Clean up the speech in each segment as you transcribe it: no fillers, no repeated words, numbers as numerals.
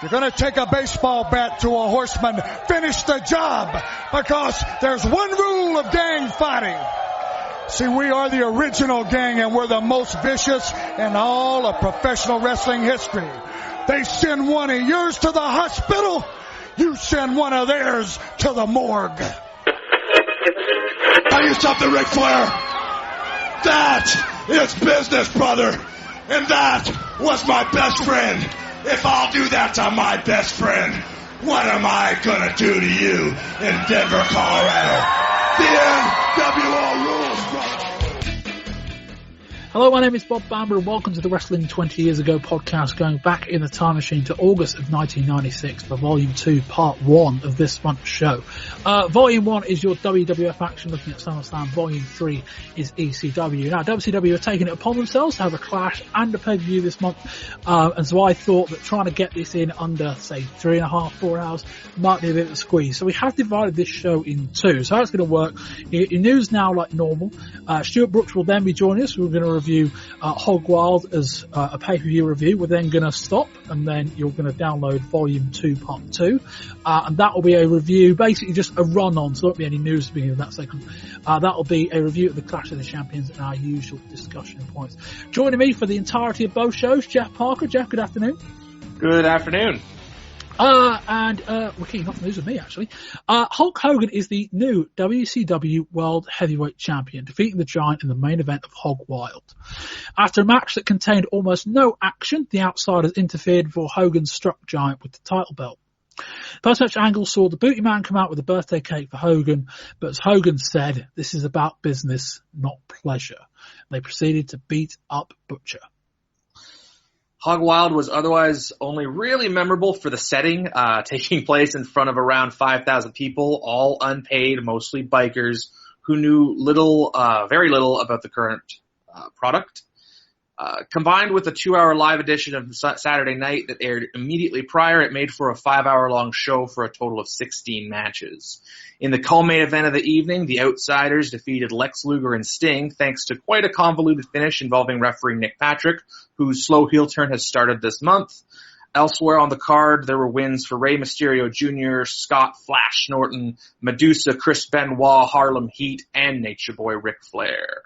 You're going to take a baseball bat to a horseman, finish the job, because there's one rule of gang fighting. See, we are the original gang, and we're the most vicious in all of professional wrestling history. They send one of yours to the hospital, you send one of theirs to the morgue. Tell you something, Ric Flair. That is business, brother. And that was my best friend. If I'll do that to my best friend, what am I gonna do to you in Denver, Colorado? The NWO rules, brother. Hello, my name is Bob Bamber and welcome to the Wrestling 20 Years Ago podcast, going back in the time machine to August of 1996 for Volume 2, Part 1 of this month's show. Volume 1 is your WWF action looking at SummerSlam. Volume 3 is ECW. Now, WCW are taking it upon themselves to have a Clash and a pay-per-view this month, and so I thought that trying to get this in under, say, 3.5, 4 hours might be a bit of a squeeze. So we have divided this show in two. So how it's going to work, in news now like normal, Stewart Brookes will then be joining us. We're going to review Hog Wild as a pay-per-view review. We're then going to stop, and then you're going to download Volume 2, Part 2, and that will be a review, basically just a run-on, so there won't be any news at the beginning of that segment. That will be a review of the Clash of the Champions and our usual discussion points. Joining me for the entirety of both shows, Jeff Parker. Jeff, good afternoon. Good afternoon. We're kicking off the news with me, actually. Hulk Hogan is the new WCW World Heavyweight Champion, defeating the Giant in the main event of Hog Wild. After a match that contained almost no action, the Outsiders interfered before Hogan struck Giant with the title belt. Post-match angle saw the Booty Man come out with a birthday cake for Hogan, but as Hogan said, this is about business, not pleasure. They proceeded to beat up Butcher. Hog Wild was otherwise only really memorable for the setting, taking place in front of around 5,000 people, all unpaid, mostly bikers, who knew very little about the current product. Combined with a 2-hour live edition of Saturday Night that aired immediately prior, it made for a 5-hour-long show for a total of 16 matches. In the co-main event of the evening, the Outsiders defeated Lex Luger and Sting thanks to quite a convoluted finish involving referee Nick Patrick, whose slow heel turn has started this month. Elsewhere on the card, there were wins for Rey Mysterio Jr., Scott Flash Norton, Medusa, Chris Benoit, Harlem Heat, and Nature Boy Ric Flair.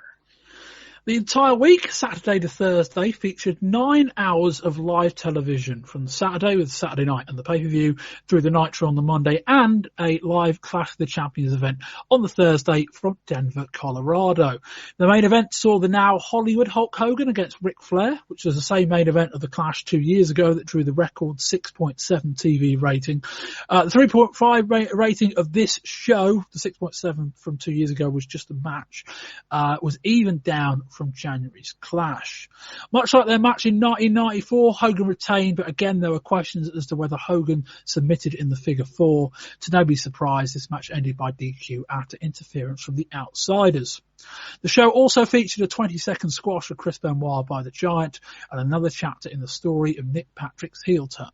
The entire week, Saturday to Thursday, featured 9 hours of live television from the Saturday with Saturday night and the pay-per-view through the Nitro on the Monday, and a live Clash of the Champions event on the Thursday from Denver, Colorado. The main event saw the now Hollywood Hulk Hogan against Ric Flair, which was the same main event of the Clash 2 years ago that drew the record 6.7 TV rating. The 3.5 rating of this show, the 6.7 from 2 years ago, was just a match, was even down from January's Clash. Much like their match in 1994, Hogan retained, but again there were questions as to whether Hogan submitted in the figure 4. To nobody's surprise, this match ended by DQ after interference from the Outsiders. The show also featured a 20-second squash of Chris Benoit by the Giant, and another chapter in the story of Nick Patrick's heel turn.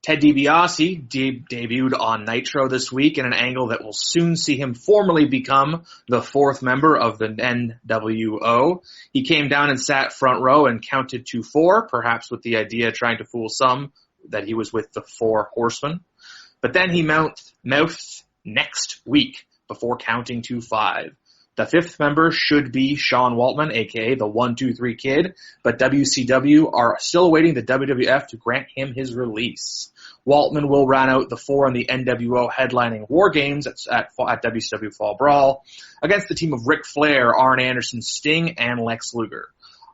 Ted DiBiase debuted on Nitro this week in an angle that will soon see him formally become the 4th member of the NWO. He came down and sat front row and counted to 4, perhaps with the idea trying to fool some that he was with the 4 Horsemen. But then he mouthed next week before counting to 5. The 5th member should be Sean Waltman, aka the 1-2-3 Kid, but WCW are still awaiting the WWF to grant him his release. Waltman will round out the 4 in the NWO headlining War Games at WCW Fall Brawl against the team of Ric Flair, Arn Anderson, Sting, and Lex Luger.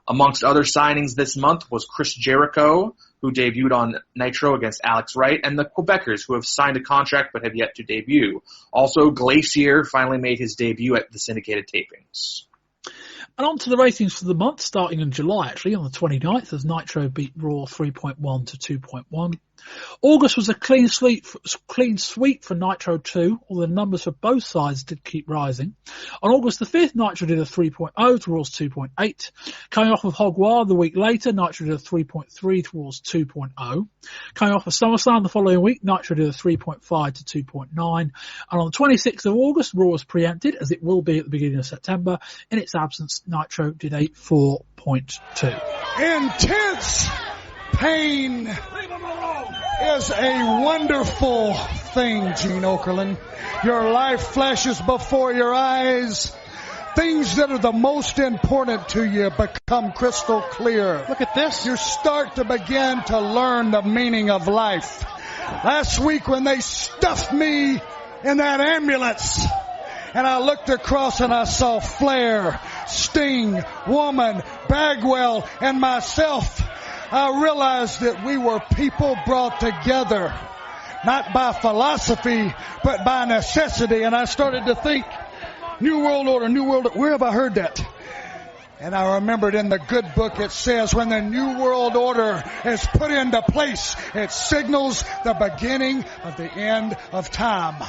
Amongst other signings this month was Chris Jericho, who debuted on Nitro against Alex Wright, and the Quebecers, who have signed a contract but have yet to debut. Also, Glacier finally made his debut at the syndicated tapings. And on to the ratings for the month, starting in July, actually, on the 29th, as Nitro beat Raw 3.1 to 2.1. August was a clean sweep for Nitro 2, although the numbers for both sides did keep rising. On August the 5th, Nitro did a 3.0 towards 2.8. Coming off of Hog Wild the week later, Nitro did a 3.3 towards 2.0. Coming off of SummerSlam the following week, Nitro did a 3.5 to 2.9. And on the 26th of August, Raw was preempted, as it will be at the beginning of September. In its absence, Nitro did a 4.2. Intense pain. is a wonderful thing, Gene Okerlund. Your life flashes before your eyes. Things that are the most important to you become crystal clear. Look at this. You start to begin to learn the meaning of life. Last week when they stuffed me in that ambulance and I looked across and I saw Flair, Sting, Woman, Bagwell, and myself, I realized that we were people brought together, not by philosophy, but by necessity. And I started to think, New World Order, New World Order, where have I heard that? And I remembered in the good book it says when the New World Order is put into place, it signals the beginning of the end of time.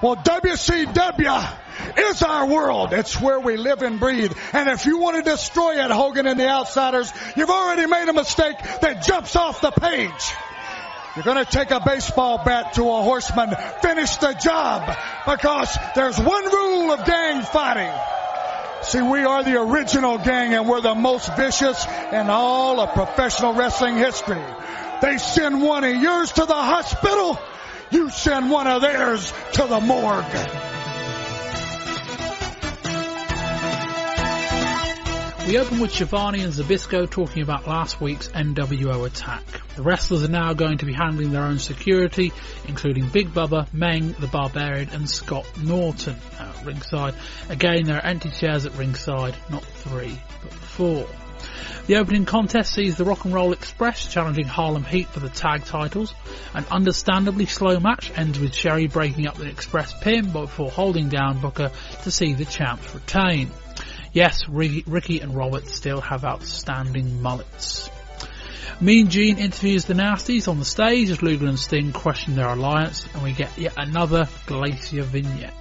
Well, WCW is our world. It's where we live and breathe. And if you want to destroy it, Hogan and the Outsiders, you've already made a mistake that jumps off the page. You're going to take a baseball bat to a horseman, finish the job, because there's one rule of gang fighting. See, we are the original gang, and we're the most vicious in all of professional wrestling history. They send one of yours to the hospital, you send one of theirs to the morgue. We open with Shivani and Zbyszko talking about last week's NWO attack. The wrestlers are now going to be handling their own security, including Big Bubba, Meng, the Barbarian and Scott Norton at ringside. Again, there are empty chairs at ringside, not 3, but 4. The opening contest sees the Rock and Roll Express challenging Harlem Heat for the tag titles. An understandably slow match ends with Sherry breaking up the Express pin before holding down Booker to see the champs retain. Yes, Ricky and Robert still have outstanding mullets. Mean Gene interviews the Nasties on the stage as Luger and Sting question their alliance, and we get yet another Glacier vignette.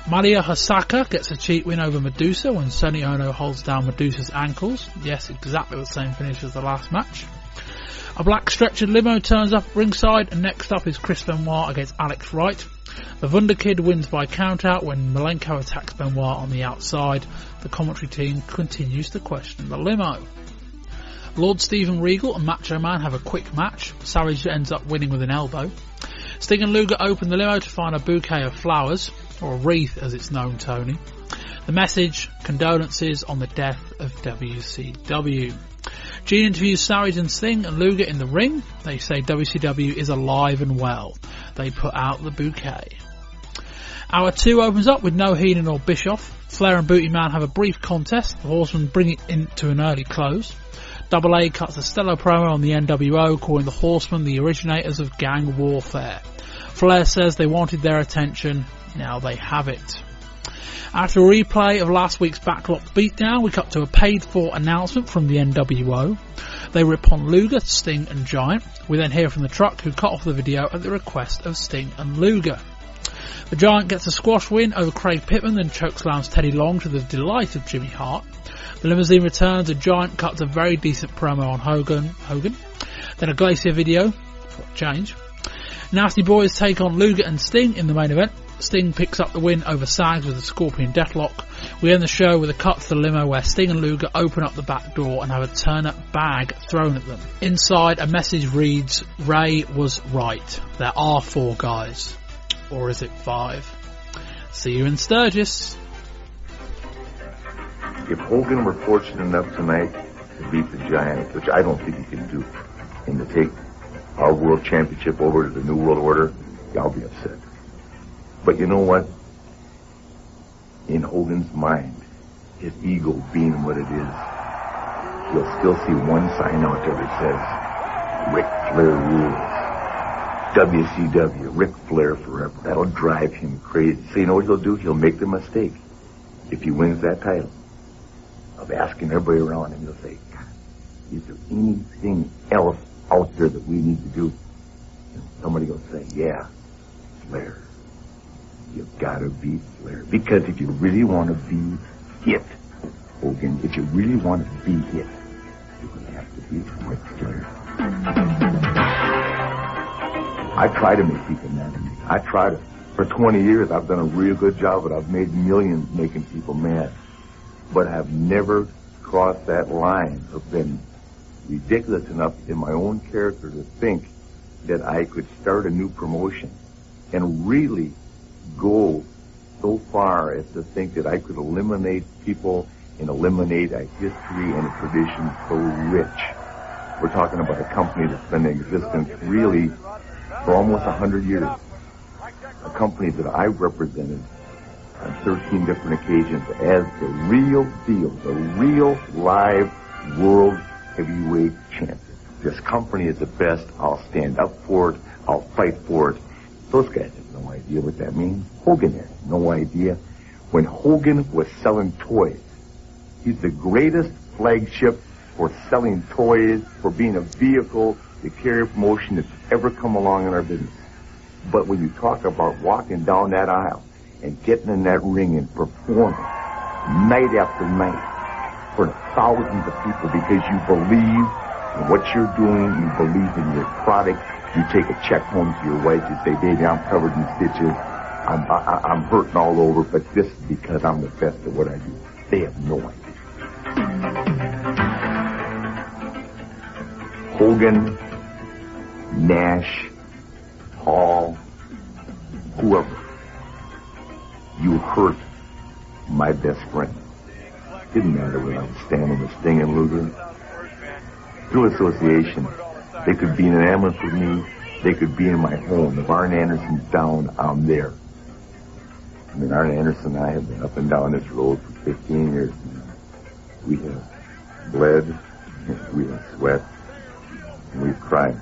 Maria Hosaka gets a cheap win over Medusa when Sonny Ono holds down Medusa's ankles. Yes, exactly the same finish as the last match. A black stretchered limo turns up ringside, and next up is Chris Benoit against Alex Wright. The Wunderkid wins by countout when Malenko attacks Benoit on the outside. The commentary team continues to question the limo. Lord Steven Regal and Macho Man have a quick match. Savage ends up winning with an elbow. Sting and Luger open the limo to find a bouquet of flowers, or a wreath as it's known, Tony. The message, condolences on the death of WCW. Gene interviews Savage and Sting and Luger in the ring. They say WCW is alive and well. They put out the bouquet. Hour 2 opens up with no Heenan or Bischoff. Flair and Booty Man have a brief contest. The Horsemen bring it into an early close. Double A cuts a stellar promo on the NWO, calling the Horsemen the originators of gang warfare. Flair says they wanted their attention, now they have it. After a replay of last week's backlot beatdown, we cut to a paid-for announcement from the NWO. They rip on Luger, Sting and Giant. We then hear from the Truck, who cut off the video at the request of Sting and Luger. The Giant gets a squash win over Craig Pittman, then chokeslams Teddy Long to the delight of Jimmy Hart. The limousine returns, a Giant cuts a very decent promo on Hogan. Then a Glacier video, for a change. Nasty Boys take on Luger and Sting in the main event. Sting picks up the win over Sags with a Scorpion Deathlock. We end the show with a cut to the limo where Sting and Luger open up the back door and have a turnip bag thrown at them. Inside, a message reads, Ray was right. There are 4 guys. Or is it 5? See you in Sturgis. If Hogan were fortunate enough tonight to beat the Giant, which I don't think he can do, and to take our world championship over to the New World Order, I'll be upset. But you know what? In Hogan's mind, his ego being what it is, he'll still see one sign out there that says, Ric Flair rules. WCW, Ric Flair forever. That'll drive him crazy. So you know what he'll do? He'll make the mistake, if he wins that title, of asking everybody around him. He'll say, God, is there anything else out there that we need to do? And somebody will say, yeah, Flair. You've got to beat Flair. Because if you really want to be hit, Hogan, if you really want to be hit, you're going to have to beat Ric Flair. I try to make people mad at me. I try to. For 20 years, I've done a real good job, but I've made millions making people mad. But I've never crossed that line of been ridiculous enough in my own character to think that I could start a new promotion and really go so far as to think that I could eliminate people and eliminate a history and a tradition so rich. We're talking about a company that's been in existence really for almost 100 years. A company that I represented on 13 different occasions as the real deal, the real live world heavyweight champion. This company is the best. I'll stand up for it. I'll fight for it. Those guys have no idea what that means. Hogan has no idea. When Hogan was selling toys, he's the greatest flagship for selling toys, for being a vehicle to carry a promotion that's ever come along in our business. But when you talk about walking down that aisle and getting in that ring and performing night after night for thousands of people because you believe in what you're doing, you believe in your product, you take a check home to your wife, you say, baby, I'm covered in stitches, I'm hurting all over, but this is because I'm the best at what I do. They have no idea. Hogan, Nash, Hall, whoever, you hurt my best friend. Didn't matter whether I was standing with Sting and Luger. Through association, they could be in an ambulance with me. They could be in my home. If Arn Anderson's down, I'm there. I mean, Arn Anderson and I have been up and down this road for 15 years now. We have bled, we have sweat, and we've cried.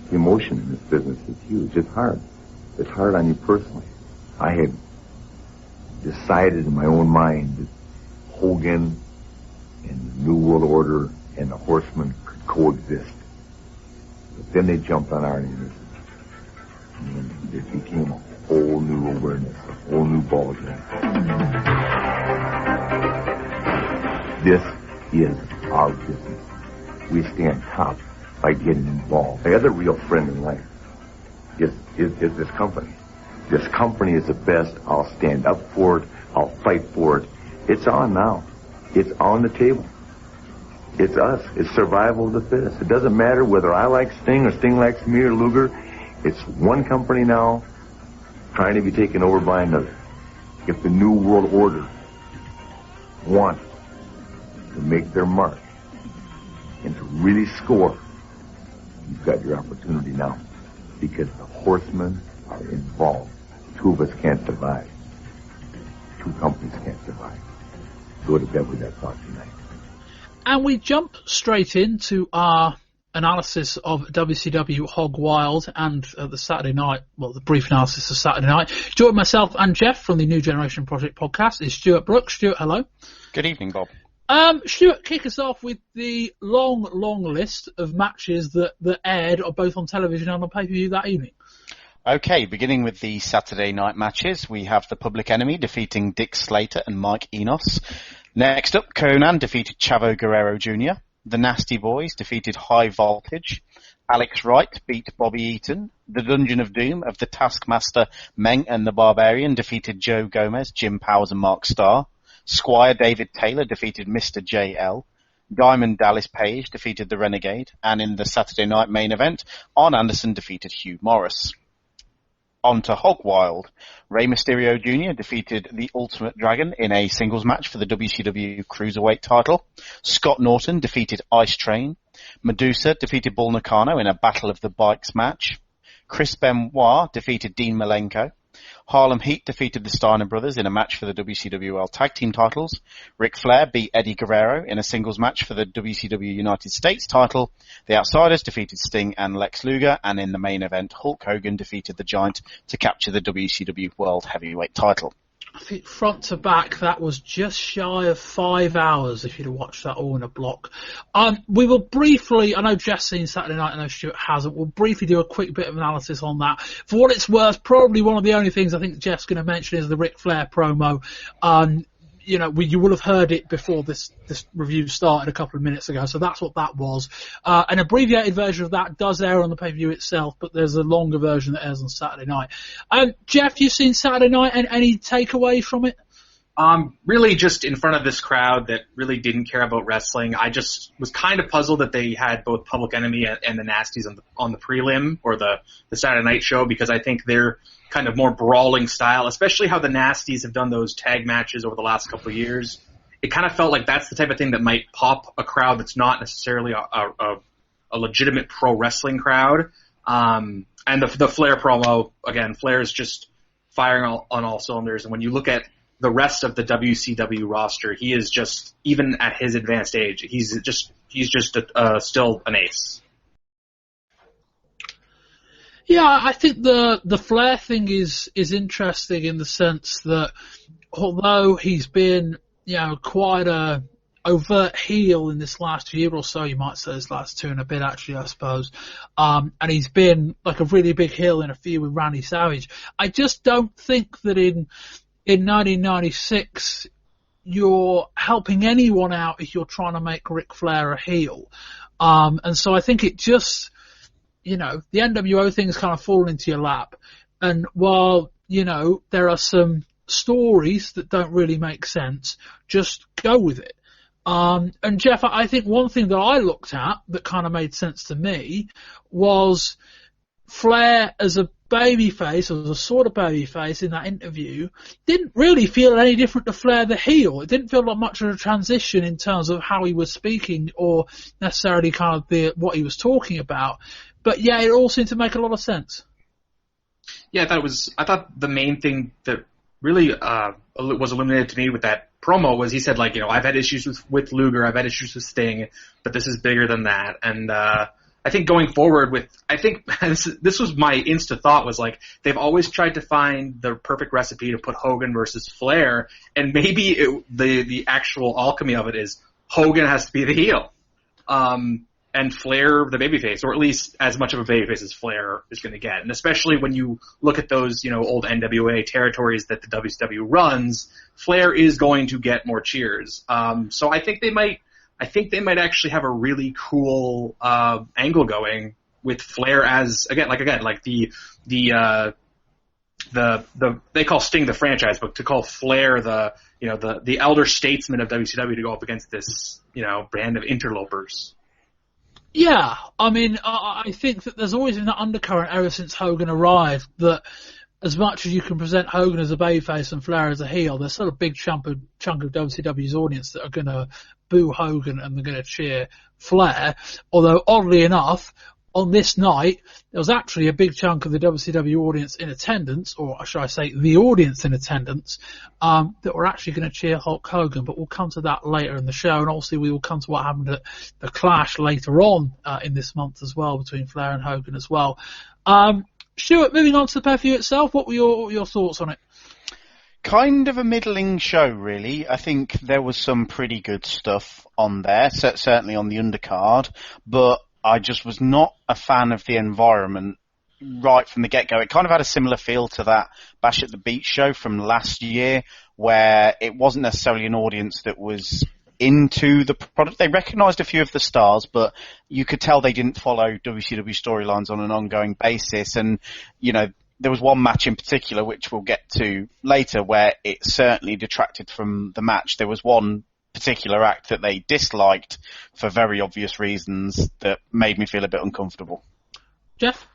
The emotion in this business is huge. It's hard. It's hard on you personally. I had decided in my own mind that Hogan and the New World Order and the Horsemen could coexist. But then they jumped on Arn Anderson. And it became a whole new awareness, a whole new ballgame. This is our business. We stand top by getting involved. My other real friend in life is this company. This company is the best. I'll stand up for it. I'll fight for it. It's on now. It's on the table. It's us. It's survival of the fittest. It doesn't matter whether I like Sting or Sting likes me or Luger. It's one company now trying to be taken over by another. If the New World Order wants to make their mark and to really score, you've got your opportunity now, because the Horsemen are involved. Two of us can't survive. Two companies can't survive. Go to bed with that thought tonight. And we jump straight into our analysis of WCW Hog Wild and the Saturday night, well, the brief analysis of Saturday night. Join myself and Jeff from the New Generation Project podcast is Stewart Brookes. Stewart, hello. Good evening, Bob. Stewart, kick us off with the long list of matches that aired both on television and on pay-per-view that evening. Okay, beginning with the Saturday night matches, we have the Public Enemy defeating Dick Slater and Mike Enos. Next up, Conan defeated Chavo Guerrero Jr. The Nasty Boys defeated High Voltage. Alex Wright beat Bobby Eaton. The Dungeon of Doom of the Taskmaster Meng and the Barbarian defeated Joe Gomez, Jim Powers and Mark Starr. Squire David Taylor defeated Mr. JL. Diamond Dallas Page defeated the Renegade. And in the Saturday night main event, Arn Anderson defeated Hugh Morris. On to Hog Wild. Rey Mysterio Jr. defeated the Ultimate Dragon in a singles match for the WCW Cruiserweight title. Scott Norton defeated Ice Train. Medusa defeated Bull Nakano in a Battle of the Bikes match. Chris Benoit defeated Dean Malenko. Harlem Heat defeated the Steiner Brothers in a match for the WCW World Tag Team titles. Ric Flair beat Eddie Guerrero in a singles match for the WCW United States title. The Outsiders defeated Sting and Lex Luger, and in the main event, Hulk Hogan defeated the Giant to capture the WCW World Heavyweight title. I think front to back, that was just shy of 5 hours if you'd have watched that all in a block. We will briefly, I know Jeff's seen Saturday night, I know Stewart hasn't, we'll briefly do a quick bit of analysis on that. For what it's worth, probably one of the only things I think Jeff's going to mention is the Ric Flair promo. You know, you will have heard it before this review started a couple of minutes ago, so that's what that was. An abbreviated version of that does air on the pay-per-view itself, but there's a longer version that airs on Saturday night. Jeff, you've seen Saturday night, and any takeaways from it? Really just in front of this crowd that really didn't care about wrestling. I just was kind of puzzled that they had both Public Enemy and the Nasties on the prelim or the Saturday night show, because I think they're kind of more brawling style, especially how the Nasties have done those tag matches over the last couple of years. It kind of felt like that's the type of thing that might pop a crowd that's not necessarily a legitimate pro wrestling crowd. And the Flair promo, again, Flair is just firing on all cylinders. And when you look at the rest of the WCW roster, he is just, even at his advanced age, he's just still an ace. Yeah, I think the Flair thing is interesting in the sense that although he's been, quite a overt heel in this last year or so, you might say this last two and a bit actually, I suppose, and he's been like a really big heel in a feud with Randy Savage. I just don't think that in 1996 you're helping anyone out if you're trying to make Ric Flair a heel. And so I think it just, the NWO thing's kind of fallen into your lap. And while, there are some stories that don't really make sense, just go with it. And Jeff, I think one thing that I looked at that kind of made sense to me was Flair as a babyface, or as a sort of babyface in that interview, didn't really feel any different to Flair the heel. It didn't feel like much of a transition in terms of how he was speaking or necessarily kind of what he was talking about. But yeah, it all seemed to make a lot of sense. Yeah, I thought the main thing that really was illuminated to me with that promo was he said, like, I've had issues with Luger, I've had issues with Sting, but this is bigger than that. And I think going forward this was my insta thought, was like, they've always tried to find the perfect recipe to put Hogan versus Flair, and maybe the actual alchemy of it is Hogan has to be the heel, and Flair the babyface, or at least as much of a babyface as Flair is going to get. And especially when you look at those, old NWA territories that the WCW runs, Flair is going to get more cheers. So I think they might actually have a really cool angle going with Flair as they call Sting the franchise, but to call Flair the elder statesman of WCW to go up against this band of interlopers. Yeah, I mean, I think that there's always been that undercurrent ever since Hogan arrived, that as much as you can present Hogan as a babyface and Flair as a heel, there's still a big chunk of WCW's audience that are going to boo Hogan and they're going to cheer Flair. Although, oddly enough, on this night, there was actually a big chunk of the WCW audience in attendance, or should I say the audience in attendance, that were actually going to cheer Hulk Hogan. But we'll come to that later in the show, and also we will come to what happened at the Clash later on in this month as well, between Flair and Hogan as well. Stewart, moving on to the pay-per-view itself, what were your thoughts on it? Kind of a middling show, really. I think there was some pretty good stuff on there, certainly on the undercard, but I just was not a fan of the environment right from the get-go. It kind of had a similar feel to that Bash at the Beach show from last year, where it wasn't necessarily an audience that was into the product. They recognised a few of the stars, but you could tell they didn't follow WCW storylines on an ongoing basis. And, there was one match in particular, which we'll get to later, where it certainly detracted from the match. There was one particular act that they disliked for very obvious reasons that made me feel a bit uncomfortable. Jeff?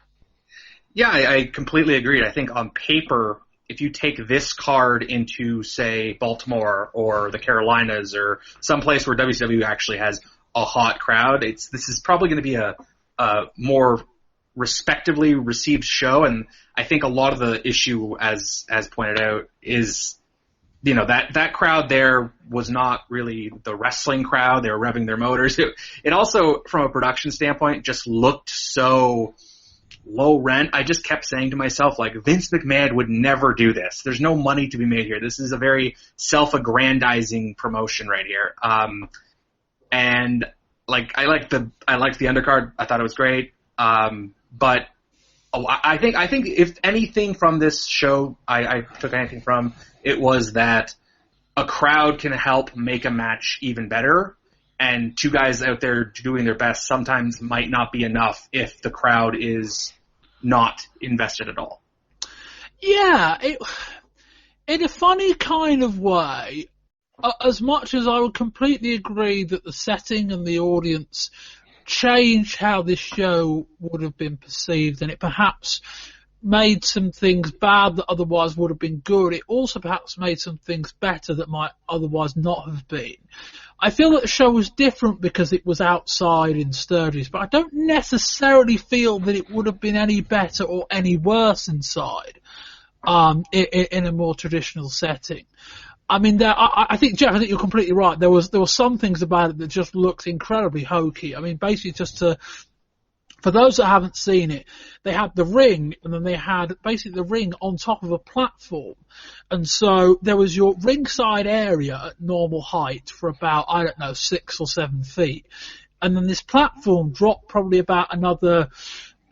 Yeah, I completely agree. I think on paper, if you take this card into, say, Baltimore or the Carolinas or someplace where WCW actually has a hot crowd, this is probably going to be a more respectively received show. And I think a lot of the issue, as pointed out, is that crowd there was not really the wrestling crowd. They were revving their motors. It also, from a production standpoint, just looked so low rent. I just kept saying to myself, like, Vince McMahon would never do this. There's no money to be made here. This is a very self-aggrandizing promotion right here. And like, I liked the undercard. I thought it was great. But I think if anything from this show, I took anything from, it was that a crowd can help make a match even better, and two guys out there doing their best sometimes might not be enough if the crowd is not invested at all. Yeah, in a funny kind of way, as much as I would completely agree that the setting and the audience changed how this show would have been perceived, and it perhaps made some things bad that otherwise would have been good, it also perhaps made some things better that might otherwise not have been. I feel that the show was different because it was outside in Sturgis, but I don't necessarily feel that it would have been any better or any worse inside, in a more traditional setting. I mean, I think, Jeff, I think you're completely right. There were some things about it that just looked incredibly hokey. I mean, basically for those that haven't seen it, they had the ring, and then they had basically the ring on top of a platform. And so there was your ringside area at normal height for about, 6 or 7 feet. And then this platform dropped probably about another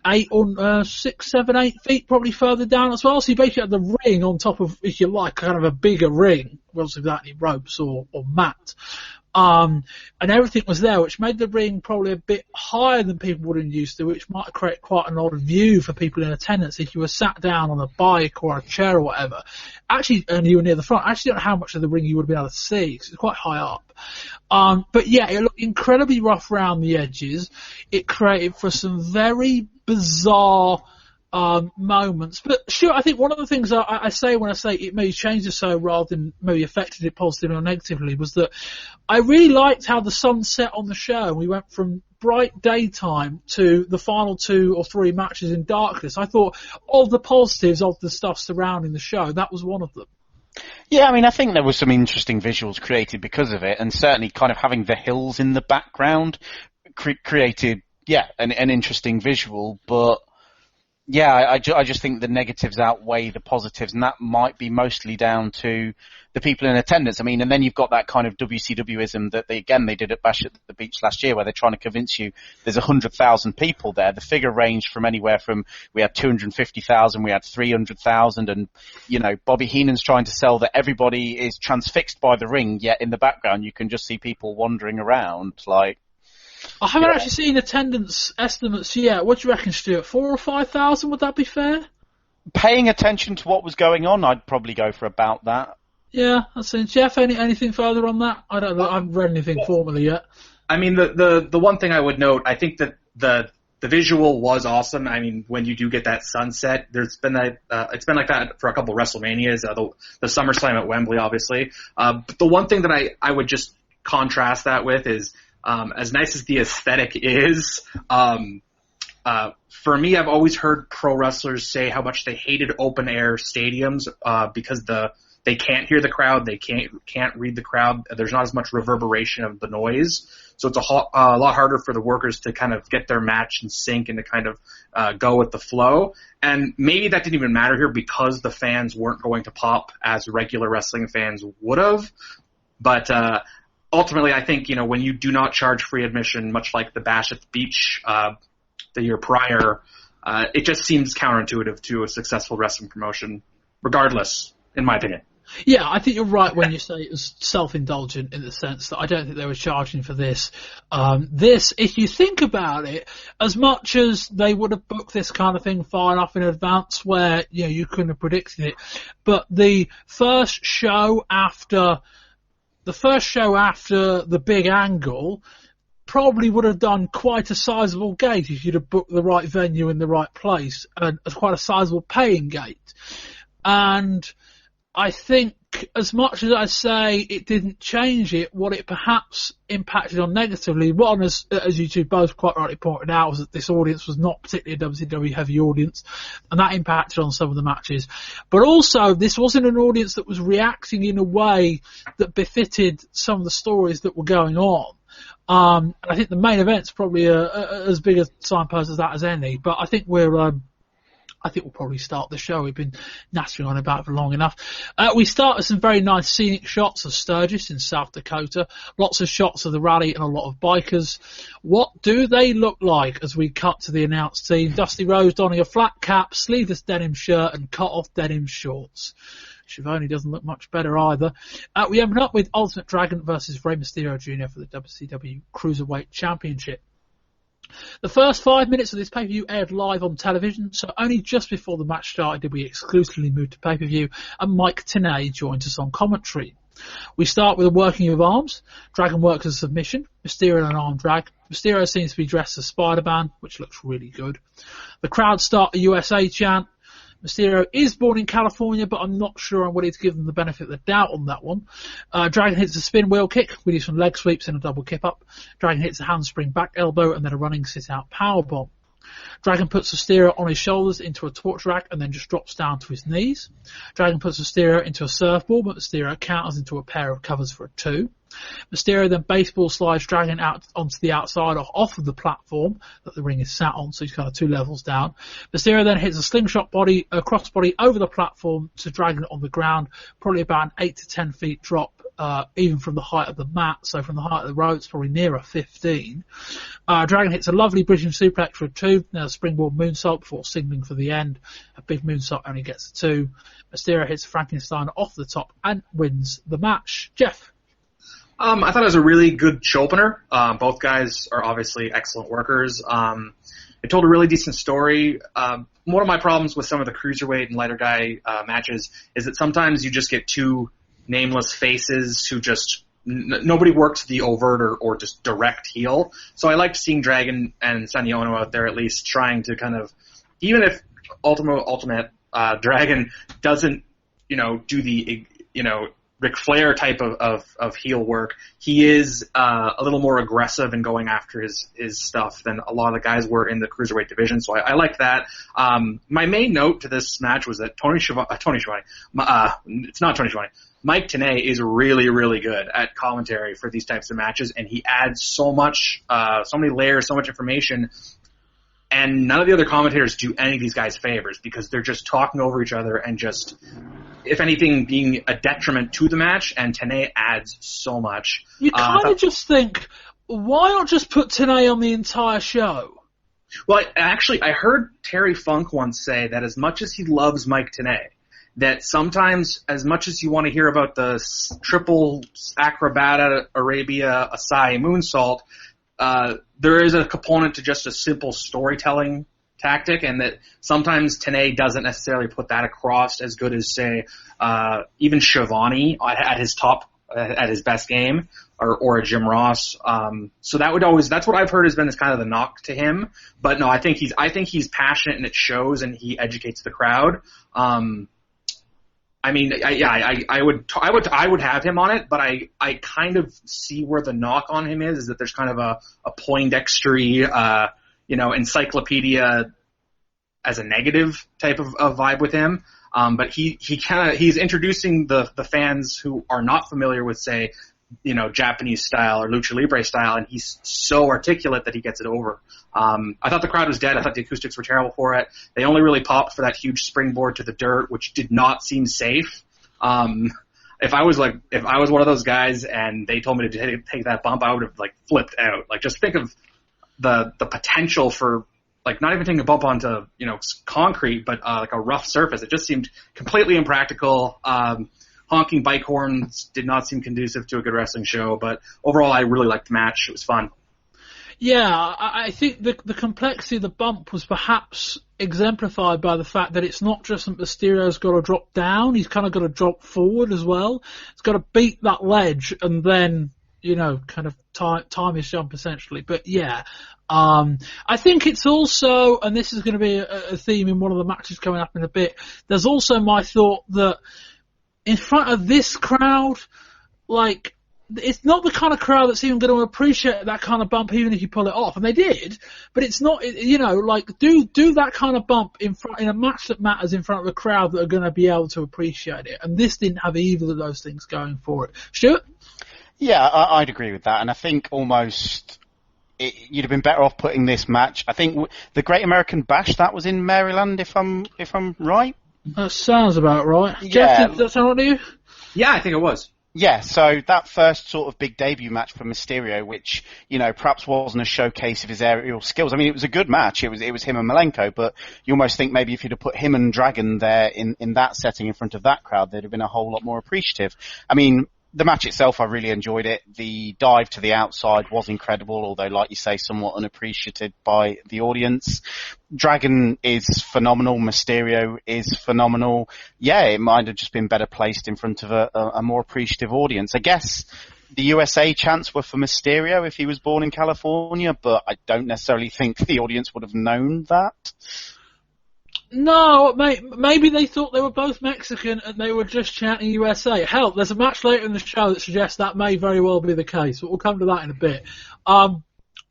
6, 7, 8 feet probably further down as well. So you basically had the ring on top of, if you like, kind of a bigger ring. Wasn't exactly ropes or mat. And everything was there, which made the ring probably a bit higher than people would have used to, which might create quite an odd view for people in attendance if you were sat down on a bike or a chair or whatever. Actually, and you were near the front, I actually don't know how much of the ring you would have been able to see, because it's quite high up. But yeah, it looked incredibly rough around the edges. It created for some very bizarre moments. But sure, I think one of the things I say when I say it maybe changed the show rather than maybe affected it positively or negatively was that I really liked how the sun set on the show. We went from bright daytime to the final 2 or 3 matches in darkness. I thought of the positives of the stuff surrounding the show, that was one of them. Yeah, I mean, I think there was some interesting visuals created because of it, and certainly kind of having the hills in the background created, an interesting visual, but yeah, I just think the negatives outweigh the positives, and that might be mostly down to the people in attendance. I mean, and then you've got that kind of WCWism that they did at Bash at the Beach last year, where they're trying to convince you there's 100,000 people there. The figure ranged from anywhere from, we had 250,000, we had 300,000, and, Bobby Heenan's trying to sell that everybody is transfixed by the ring, yet in the background you can just see people wandering around, like... I haven't actually seen attendance estimates yet. What do you reckon, Stuart? 4,000 or 5,000? Would that be fair? Paying attention to what was going on, I'd probably go for about that. Yeah, that's it. Jeff, anything further on that? I don't know. I haven't read anything formally yet. I mean, the one thing I would note, I think that the visual was awesome. I mean, when you do get that sunset, there's been that it's been like that for a couple of WrestleManias. The SummerSlam at Wembley, obviously. But the one thing that I would just contrast that with is, as nice as the aesthetic is, for me, I've always heard pro wrestlers say how much they hated open air stadiums because they can't hear the crowd, they can't read the crowd. There's not as much reverberation of the noise, so it's a lot harder for the workers to kind of get their match in sync and to kind of go with the flow. And maybe that didn't even matter here because the fans weren't going to pop as regular wrestling fans would have, but. Ultimately, I think, when you do not charge free admission, much like the Bash at the Beach the year prior, it just seems counterintuitive to a successful wrestling promotion, regardless, in my opinion. Yeah, I think you're right when you say it was self-indulgent in the sense that I don't think they were charging for this. If you think about it, as much as they would have booked this kind of thing far enough in advance where, you couldn't have predicted it, but the first show after the big angle probably would have done quite a sizable gate if you'd have booked the right venue in the right place, and quite a sizable paying gate. And I think as much as I say it didn't change it, what it perhaps impacted on negatively, one, as you two both quite rightly pointed out, was that this audience was not particularly a WCW heavy audience, and that impacted on some of the matches. But also, this wasn't an audience that was reacting in a way that befitted some of the stories that were going on. And I think the main event's probably as big a signpost as that as any, but I think we'll probably start the show. We've been nattering on about it for long enough. We start with some very nice scenic shots of Sturgis in South Dakota. Lots of shots of the rally and a lot of bikers. What do they look like as we cut to the announced team? Dusty Rhodes donning a flat cap, sleeveless denim shirt and cut-off denim shorts. Schiavone doesn't look much better either. We open up with Ultimate Dragon versus Rey Mysterio Jr. for the WCW Cruiserweight Championship. The first 5 minutes of this pay-per-view aired live on television, so only just before the match started did we exclusively move to pay-per-view, and Mike Tenay joined us on commentary. We start with a working of arms. Dragon works as a submission. Mysterio an arm drag. Mysterio seems to be dressed as Spider-Man, which looks really good. The crowd start a USA chant. Mysterio is born in California, but I'm not sure I'm willing to give them the benefit of the doubt on that one. Dragon hits a spin wheel kick. We do some leg sweeps and a double kip up. Dragon hits a handspring back elbow and then a running sit-out powerbomb. Dragon puts Mysterio on his shoulders into a torch rack and then just drops down to his knees. Dragon puts Mysterio into a surfboard, but Mysterio counters into a pair of covers for a 2. Mysterio then baseball slides Dragon out onto the outside or off of the platform that the ring is sat on, so he's kind of 2 levels down. Mysterio then hits a slingshot crossbody over the platform to Dragon on the ground, probably about an 8 to 10 feet drop, even from the height of the mat, so from the height of the ropes, probably nearer 15. Dragon hits a lovely British suplex for a 2, now a springboard moonsault before signaling for the end. A big moonsault only gets a 2. Mysterio hits Frankenstein off the top and wins the match. Jeff? I thought it was a really good show opener. Both guys are obviously excellent workers. It told a really decent story. One of my problems with some of the cruiserweight and lighter guy matches is that sometimes you just get 2 nameless faces who just nobody works the overt or just direct heel. So I liked seeing Dragon and Sonny Ono out there at least trying to kind of, even if Ultimate Dragon doesn't, do the, Ric Flair type of heel work, he is a little more aggressive in going after his stuff than a lot of the guys were in the cruiserweight division. So I liked that. My main note to this match was that it's not Tony Schiavone. Mike Tenay is really, really good at commentary for these types of matches, and he adds so much, so many layers, so much information. And none of the other commentators do any of these guys favors because they're just talking over each other and just, if anything, being a detriment to the match. And Tenay adds so much. You kind of just think, why not just put Tenay on the entire show? Well, I heard Terry Funk once say that as much as he loves Mike Tenay, that sometimes, as much as you want to hear about the triple acrobata Arabia Asai moonsault, there is a component to just a simple storytelling tactic, and that sometimes Tenay doesn't necessarily put that across as good as, say, even Schiavone at his top, at his best game, or a Jim Ross. So that's what I've heard has been this kind of the knock to him. But no, I think he's passionate and it shows, and he educates the crowd. I mean, I would have him on it, but I kind of see where the knock on him is that there's kind of a Poindextery, encyclopedia as a negative type of vibe with him. But he's introducing the fans who are not familiar with, say, Japanese style or lucha libre style, and he's so articulate that he gets it over. I thought the crowd was dead. I thought the acoustics were terrible for it. They only really popped for that huge springboard to the dirt, which did not seem safe. If I was one of those guys and they told me to take that bump, I would have flipped out. Just think of the potential for not even taking a bump onto concrete, but a rough surface. It just seemed completely impractical. Honking bike horns did not seem conducive to a good wrestling show, but overall I really liked the match. It was fun. Yeah, I think the complexity of the bump was perhaps exemplified by the fact that it's not just that Mysterio's got to drop down, he's kind of got to drop forward as well. He's got to beat that ledge and then, kind of time his jump essentially. But yeah, I think it's also, and this is going to be a theme in one of the matches coming up in a bit, there's also my thought that in front of this crowd, it's not the kind of crowd that's even going to appreciate that kind of bump, even if you pull it off. And they did, but it's not, do that kind of bump in a match that matters in front of a crowd that are going to be able to appreciate it. And this didn't have either of those things going for it. Stuart? Yeah, I'd agree with that. And I think almost you'd have been better off putting this match. I think the Great American Bash, that was in Maryland, if I'm right. That sounds about right. Yeah. Jeff, does that sound right to you? Yeah, I think it was. Yeah, so that first sort of big debut match for Mysterio, which, perhaps wasn't a showcase of his aerial skills. I mean, it was a good match. It was him and Malenko, but you almost think maybe if you'd have put him and Dragon there in that setting in front of that crowd, they'd have been a whole lot more appreciative. I mean, the match itself, I really enjoyed it. The dive to the outside was incredible, although, like you say, somewhat unappreciated by the audience. Dragon is phenomenal. Mysterio is phenomenal. Yeah, it might have just been better placed in front of a more appreciative audience. I guess the USA chants were for Mysterio if he was born in California, but I don't necessarily think the audience would have known that. No, maybe they thought they were both Mexican and they were just chanting USA. Hell, there's a match later in the show that suggests that may very well be the case, but we'll come to that in a bit.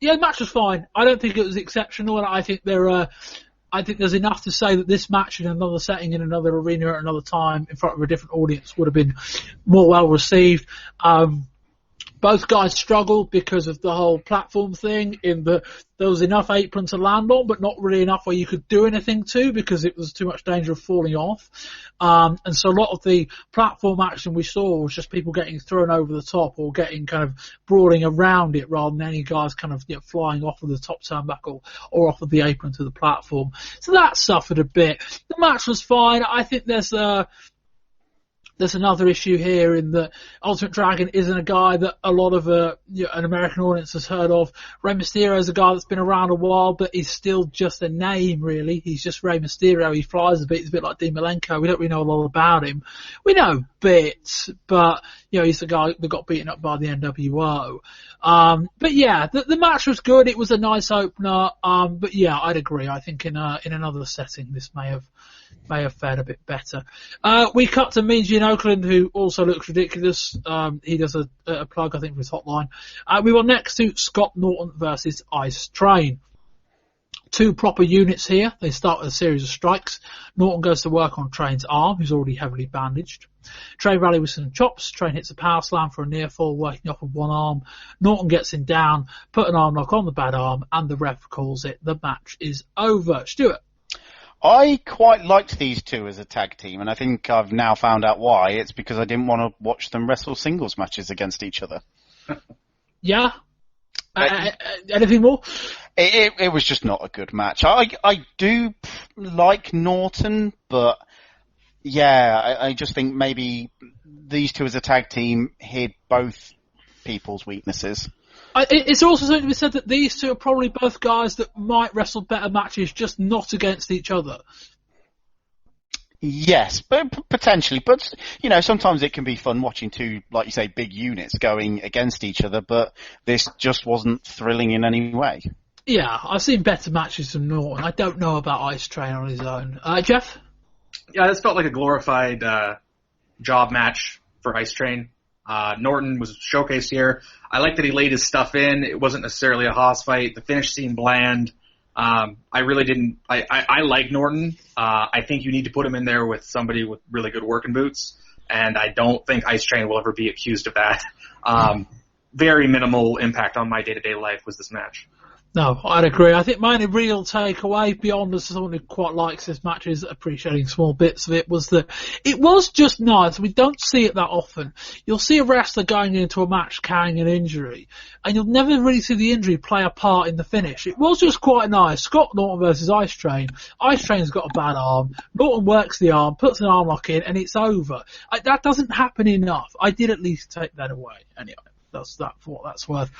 Yeah, the match was fine. I don't think it was exceptional, and I think there's enough to say that this match in another setting, in another arena at another time, in front of a different audience, would have been more well received. Both guys struggled because of the whole platform thing, in that there was enough apron to land on, but not really enough where you could do anything to, because it was too much danger of falling off. And so a lot of the platform action we saw was just people getting thrown over the top or getting kind of brawling around it, rather than any guys kind of flying off of the top turnbuckle or off of the apron to the platform. So that suffered a bit. The match was fine. I think there's another issue here in that Ultimate Dragon isn't a guy that a lot of an American audience has heard of. Rey Mysterio is a guy that's been around a while, but he's still just a name, really. He's just Rey Mysterio. He flies a bit. He's a bit like Dean Malenko. We don't really know a lot about him. We know bits, but he's the guy that got beaten up by the NWO. But yeah, the match was good. It was a nice opener. But yeah, I'd agree. I think in another setting, this may have fared a bit better. We cut to Mean Gene Oakland, who also looks ridiculous. He does a plug, I think, for his hotline. We were next to Scott Norton versus Ice Train. Two proper units here. They start with a series of strikes. Norton goes to work on Train's arm, who's already heavily bandaged. Train rally with some chops. Train hits a power slam for a near fall, working off of one arm. Norton gets him down, put an arm lock on the bad arm, and the ref calls it. The match is over. Stuart? I quite liked these two as a tag team, and I think I've now found out why. It's because I didn't want to watch them wrestle singles matches against each other. Yeah? Anything more? It was just not a good match. I do like Norton, but yeah, I just think maybe these two as a tag team hid both people's weaknesses. It's also something to be said that these two are probably both guys that might wrestle better matches, just not against each other. Yes, but potentially. But, sometimes it can be fun watching two, like you say, big units going against each other, but this just wasn't thrilling in any way. Yeah, I've seen better matches from Norton. I don't know about Ice Train on his own. Jeff? Yeah, this felt like a glorified job match for Ice Train. Norton was showcased here. I like that he laid his stuff in. It wasn't necessarily a Haas fight. The finish seemed bland. I really didn't. I like Norton. I think you need to put him in there with somebody with really good working boots, and I don't think Ice Train will ever be accused of that. Very minimal impact on my day-to-day life was this match. No, I'd agree. I think my only real takeaway, beyond as someone who quite likes this match, is appreciating small bits of it, was that it was just nice. We don't see it that often. You'll see a wrestler going into a match carrying an injury, and you'll never really see the injury play a part in the finish. It was just quite nice. Scott Norton versus Ice Train. Ice Train's got a bad arm. Norton works the arm, puts an arm lock in, and it's over. That doesn't happen enough. I did at least take that away. Anyway. That's that for what that's worth.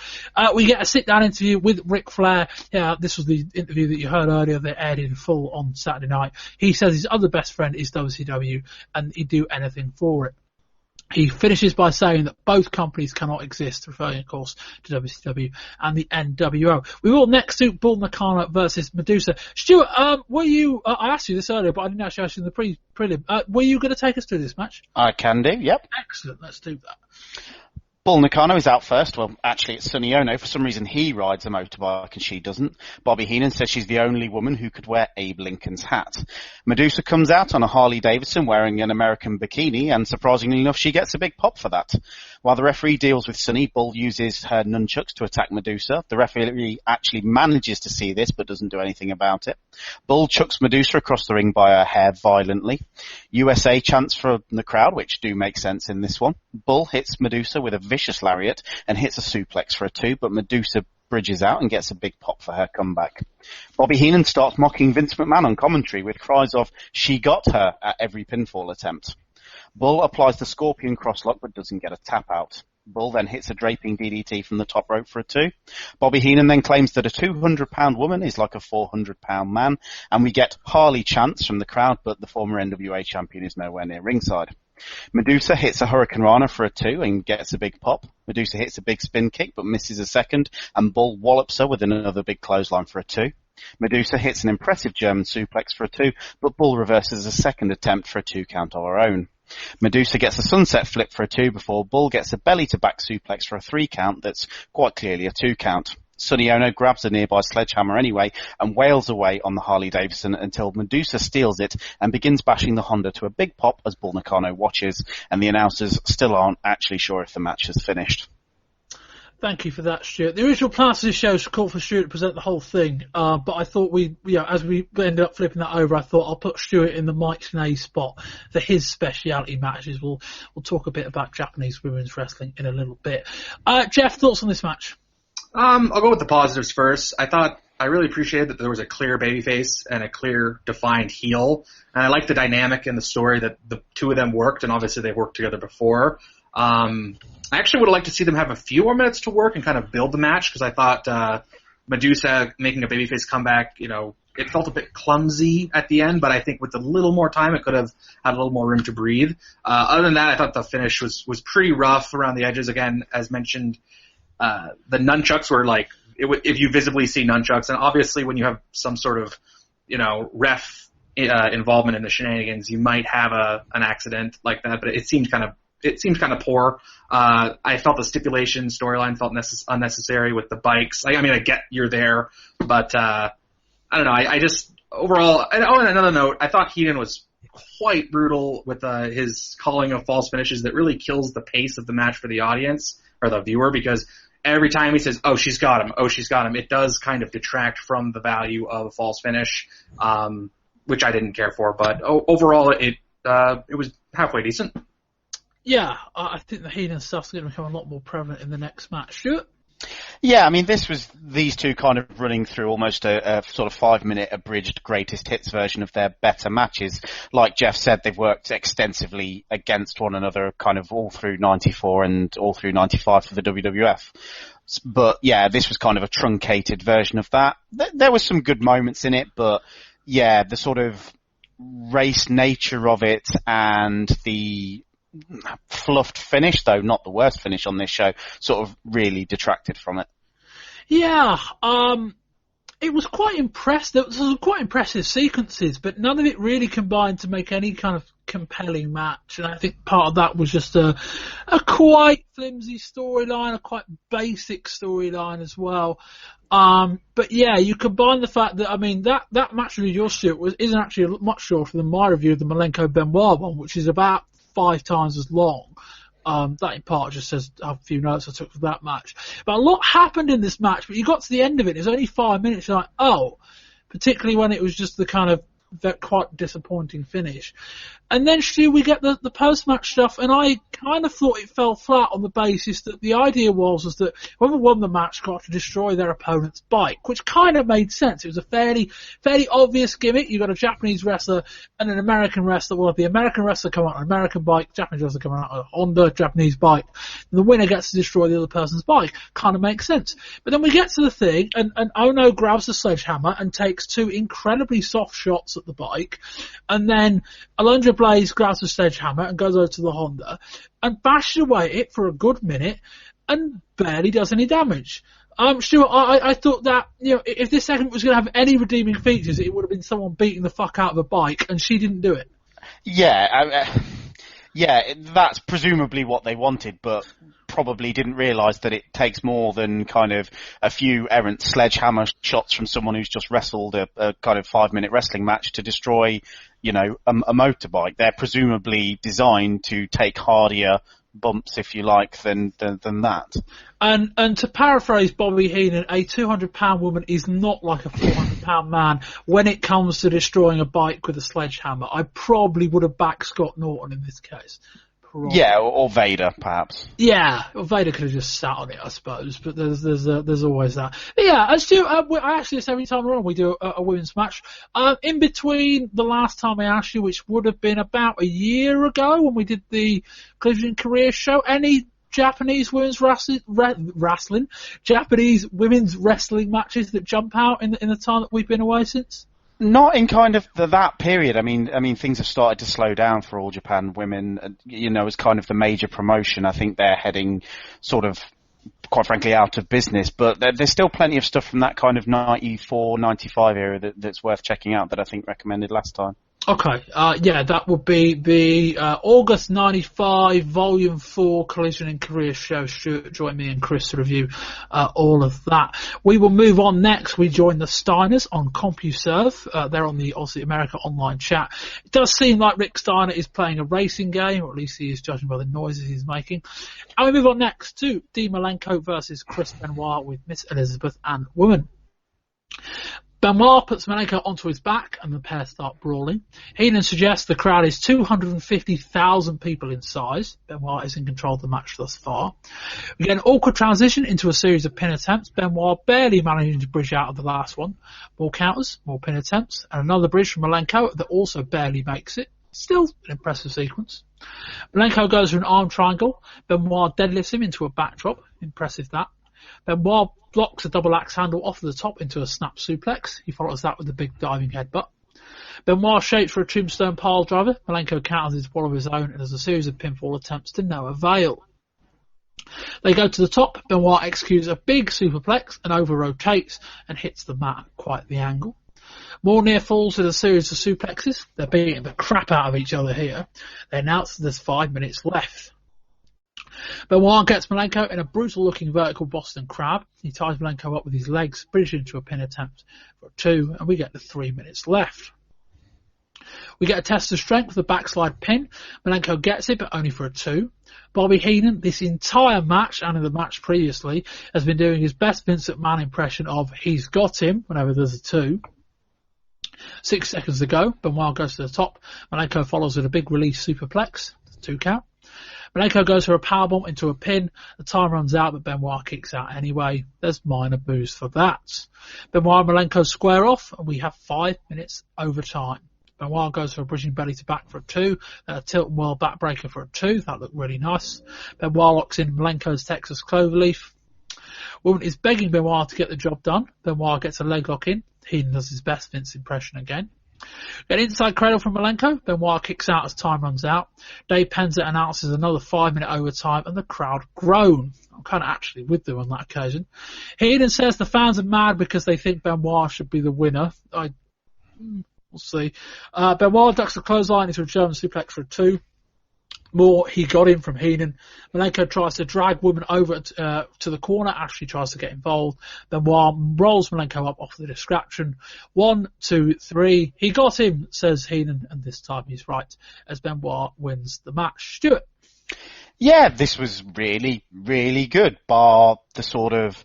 We get a sit-down interview with Ric Flair. Yeah, this was the interview that you heard earlier that aired in full on Saturday night. He says his other best friend is WCW, and he'd do anything for it. He finishes by saying that both companies cannot exist, referring, of course, to WCW and the NWO. We will next to Bull Nakano versus Medusa. Stuart, were you? I asked you this earlier, but I didn't actually ask you in the prelim. Were you going to take us through this match? I can do. Yep. Excellent. Let's do that. Bull Nakano is out first. Well, actually, it's Sonny Ono. For some reason, he rides a motorbike and she doesn't. Bobby Heenan says she's the only woman who could wear Abe Lincoln's hat. Medusa comes out on a Harley Davidson wearing an American bikini, and surprisingly enough, she gets a big pop for that. While the referee deals with Sonny, Bull uses her nunchucks to attack Medusa. The referee actually manages to see this, but doesn't do anything about it. Bull chucks Medusa across the ring by her hair violently. USA chants from the crowd, which do make sense in this one. Bull hits Medusa with a vicious lariat and hits a suplex for a 2, but Medusa bridges out and gets a big pop for her comeback. Bobby Heenan starts mocking Vince McMahon on commentary with cries of "she got her" at every pinfall attempt. Bull applies the Scorpion crosslock but doesn't get a tap out. Bull then hits a draping DDT from the top rope for a 2. Bobby Heenan then claims that a 200-pound woman is like a 400-pound man, and we get Harley chants from the crowd, but the former NWA champion is nowhere near ringside. Medusa hits a Hurricane Rana for a 2 and gets a big pop. Medusa hits a big spin kick but misses a second, and Bull wallops her with another big clothesline for a 2. Medusa hits an impressive German suplex for a 2, but Bull reverses a second attempt for a 2 count of her own. Medusa gets a sunset flip for a 2 before Bull gets a belly-to-back suplex for a 3 count that's quite clearly a 2 count. Sonny Ono grabs a nearby sledgehammer anyway and wails away on the Harley Davidson until Medusa steals it and begins bashing the Honda to a big pop as Bull Nakano watches, and the announcers still aren't actually sure if the match has finished. Thank you for that, Stuart. The original plan of this show was called for Stuart to present the whole thing, but I thought as we ended up flipping that over, I thought I'll put Stuart in the Mike Tenay spot for his speciality matches. We'll talk a bit about Japanese women's wrestling in a little bit. Jeff, thoughts on this match? I'll go with the positives first. I really appreciated that there was a clear babyface and a clear defined heel, and I liked the dynamic in the story that the two of them worked, and obviously they've worked together before. I actually would have liked to see them have a few more minutes to work and kind of build the match, because I thought Medusa making a babyface comeback, it felt a bit clumsy at the end, but I think with a little more time it could have had a little more room to breathe. Other than that, I thought the finish was pretty rough around the edges. Again, as mentioned, the nunchucks were like, if you visibly see nunchucks, and obviously when you have some sort of, ref involvement in the shenanigans, you might have an accident like that, but it seemed kind of poor. I felt the stipulation storyline felt unnecessary with the bikes. I get you're there, but I don't know. I just overall. And on another note, I thought Heenan was quite brutal with his calling of false finishes that really kills the pace of the match for the audience or the viewer, because every time he says, "Oh, she's got him," it does kind of detract from the value of a false finish, which I didn't care for. But overall, it was halfway decent. Yeah, I think the Heenan stuff's going to become a lot more prevalent in the next match. Stuart? Yeah, this was these two kind of running through almost a sort of 5-minute abridged greatest hits version of their better matches. Like Jeff said, they've worked extensively against one another kind of all through 94 and all through 95 for the WWF. But yeah, this was kind of a truncated version of that. There were some good moments in it, but yeah, the sort of race nature of it and the fluffed finish, though not the worst finish on this show, sort of really detracted from it. Yeah, it was quite impressive. There was some quite impressive sequences, but none of it really combined to make any kind of compelling match. And I think part of that was just a quite flimsy storyline, a quite basic storyline as well. But yeah, you combine the fact that, that match review your Stuart isn't actually much shorter than my review of the Malenko Benoit one, which is about 5 times as long. That in part just says a few notes I took from that match. But a lot happened in this match, but you got to the end of it, it was only 5 minutes, you're like, oh, particularly when it was just the kind of quite disappointing finish. And then, Stu, we get the post-match stuff, and I kind of thought it fell flat on the basis that the idea was that whoever won the match got to destroy their opponent's bike, which kind of made sense. It was a fairly obvious gimmick. You got a Japanese wrestler and an American wrestler. Well, the American wrestler come out on an American bike, Japanese wrestler come out on a Honda Japanese bike, and the winner gets to destroy the other person's bike. Kind of makes sense. But then we get to the thing, and Ono grabs the sledgehammer and takes 2 incredibly soft shots at the bike, and then Alundra Blaze grabs the sledgehammer and goes over to the Honda and bashes away at it for a good minute and barely does any damage. Stuart, I thought that, if this segment was going to have any redeeming features, it would have been someone beating the fuck out of a bike, and she didn't do it. Yeah, that's presumably what they wanted, but probably didn't realise that it takes more than kind of a few errant sledgehammer shots from someone who's just wrestled a kind of 5-minute wrestling match to destroy, a motorbike. They're presumably designed to take hardier bumps, if you like, than that. And to paraphrase Bobby Heenan, a 200-pound woman is not like a 400-pound man when it comes to destroying a bike with a sledgehammer. I probably would have backed Scott Norton in this case. problem. Yeah, or Vader, perhaps. Yeah, well, Vader could have just sat on it, I suppose, but there's always that. But yeah, I actually say every time we're on, we do a women's match. In between the last time I asked you, which would have been about a year ago when we did the Collision Career show, any Japanese women's Japanese women's wrestling matches that jump out in the time that we've been away since? Not in kind of that period. I mean, things have started to slow down for All Japan Women. As kind of the major promotion. I think they're heading sort of, quite frankly, out of business. But there's still plenty of stuff from that kind of 94, 95 era that's worth checking out that I think recommended last time. Okay, that would be the August 95 Volume 4 Collision in Career show. Stewart, join me and Chris to review all of that. We will move on next. We join the Steiners on CompuServe. They're on the Aussie America online chat. It does seem like Rick Steiner is playing a racing game, or at least he is, judging by the noises he's making. And we move on next to Dean Malenko versus Chris Benoit with Miss Elizabeth and Woman. Benoit puts Malenko onto his back and the pair start brawling. Heenan suggests the crowd is 250,000 people in size. Benoit is in control of the match thus far. We get an awkward transition into a series of pin attempts. Benoit barely managing to bridge out of the last one. More counters, more pin attempts, and another bridge from Malenko that also barely makes it. Still an impressive sequence. Malenko goes for an arm triangle. Benoit deadlifts him into a backdrop. Impressive that. Benoit blocks a double axe handle off the top into a snap suplex. He follows that with a big diving headbutt. Benoit shapes for a tombstone pile driver. Malenko counters his one of his own and has a series of pinfall attempts to no avail. They go to the top. Benoit executes a big superplex and over-rotates and hits the mat at quite the angle. More near falls with a series of suplexes. They're beating the crap out of each other here. They announce that there's 5 minutes left. Benoit gets Malenko in a brutal-looking vertical Boston Crab. He ties Malenko up with his legs, bridging into a pin attempt for a 2, and we get the 3 minutes left. We get a test of strength with a backslide pin. Malenko gets it, but only for a 2. Bobby Heenan, this entire match, and in the match previously, has been doing his best Vince McMahon impression of "he's got him" whenever there's a 2. 6 seconds to go. Benoit goes to the top. Malenko follows with a big release superplex. 2 count. Malenko goes for a powerbomb into a pin. The time runs out, but Benoit kicks out anyway. There's minor boos for that. Benoit and Malenko square off, and we have 5 minutes overtime. Benoit goes for a bridging belly to back for a 2, then a tilt and whirl backbreaker for a 2. That looked really nice. Benoit locks in Malenko's Texas Cloverleaf. Woman is begging Benoit to get the job done. Benoit gets a leg lock in. Heenan does his best Vince impression again. An inside cradle from Malenko. Benoit kicks out as time runs out. Dave Penza announces another 5-minute overtime and the crowd groan. I'm kind of actually with them on that occasion. Heenan says the fans are mad because they think Benoit should be the winner. We'll see. Benoit ducks the clothesline into a German suplex for a 2. More, he got in from Heenan. Malenko tries to drag Woman over to the corner. Ashley tries to get involved. Benoit rolls Malenko up off the distraction. 1, 2, 3. He got him, says Heenan, and this time he's right, as Benoit wins the match. Stewart. Yeah, this was really, really good, bar the sort of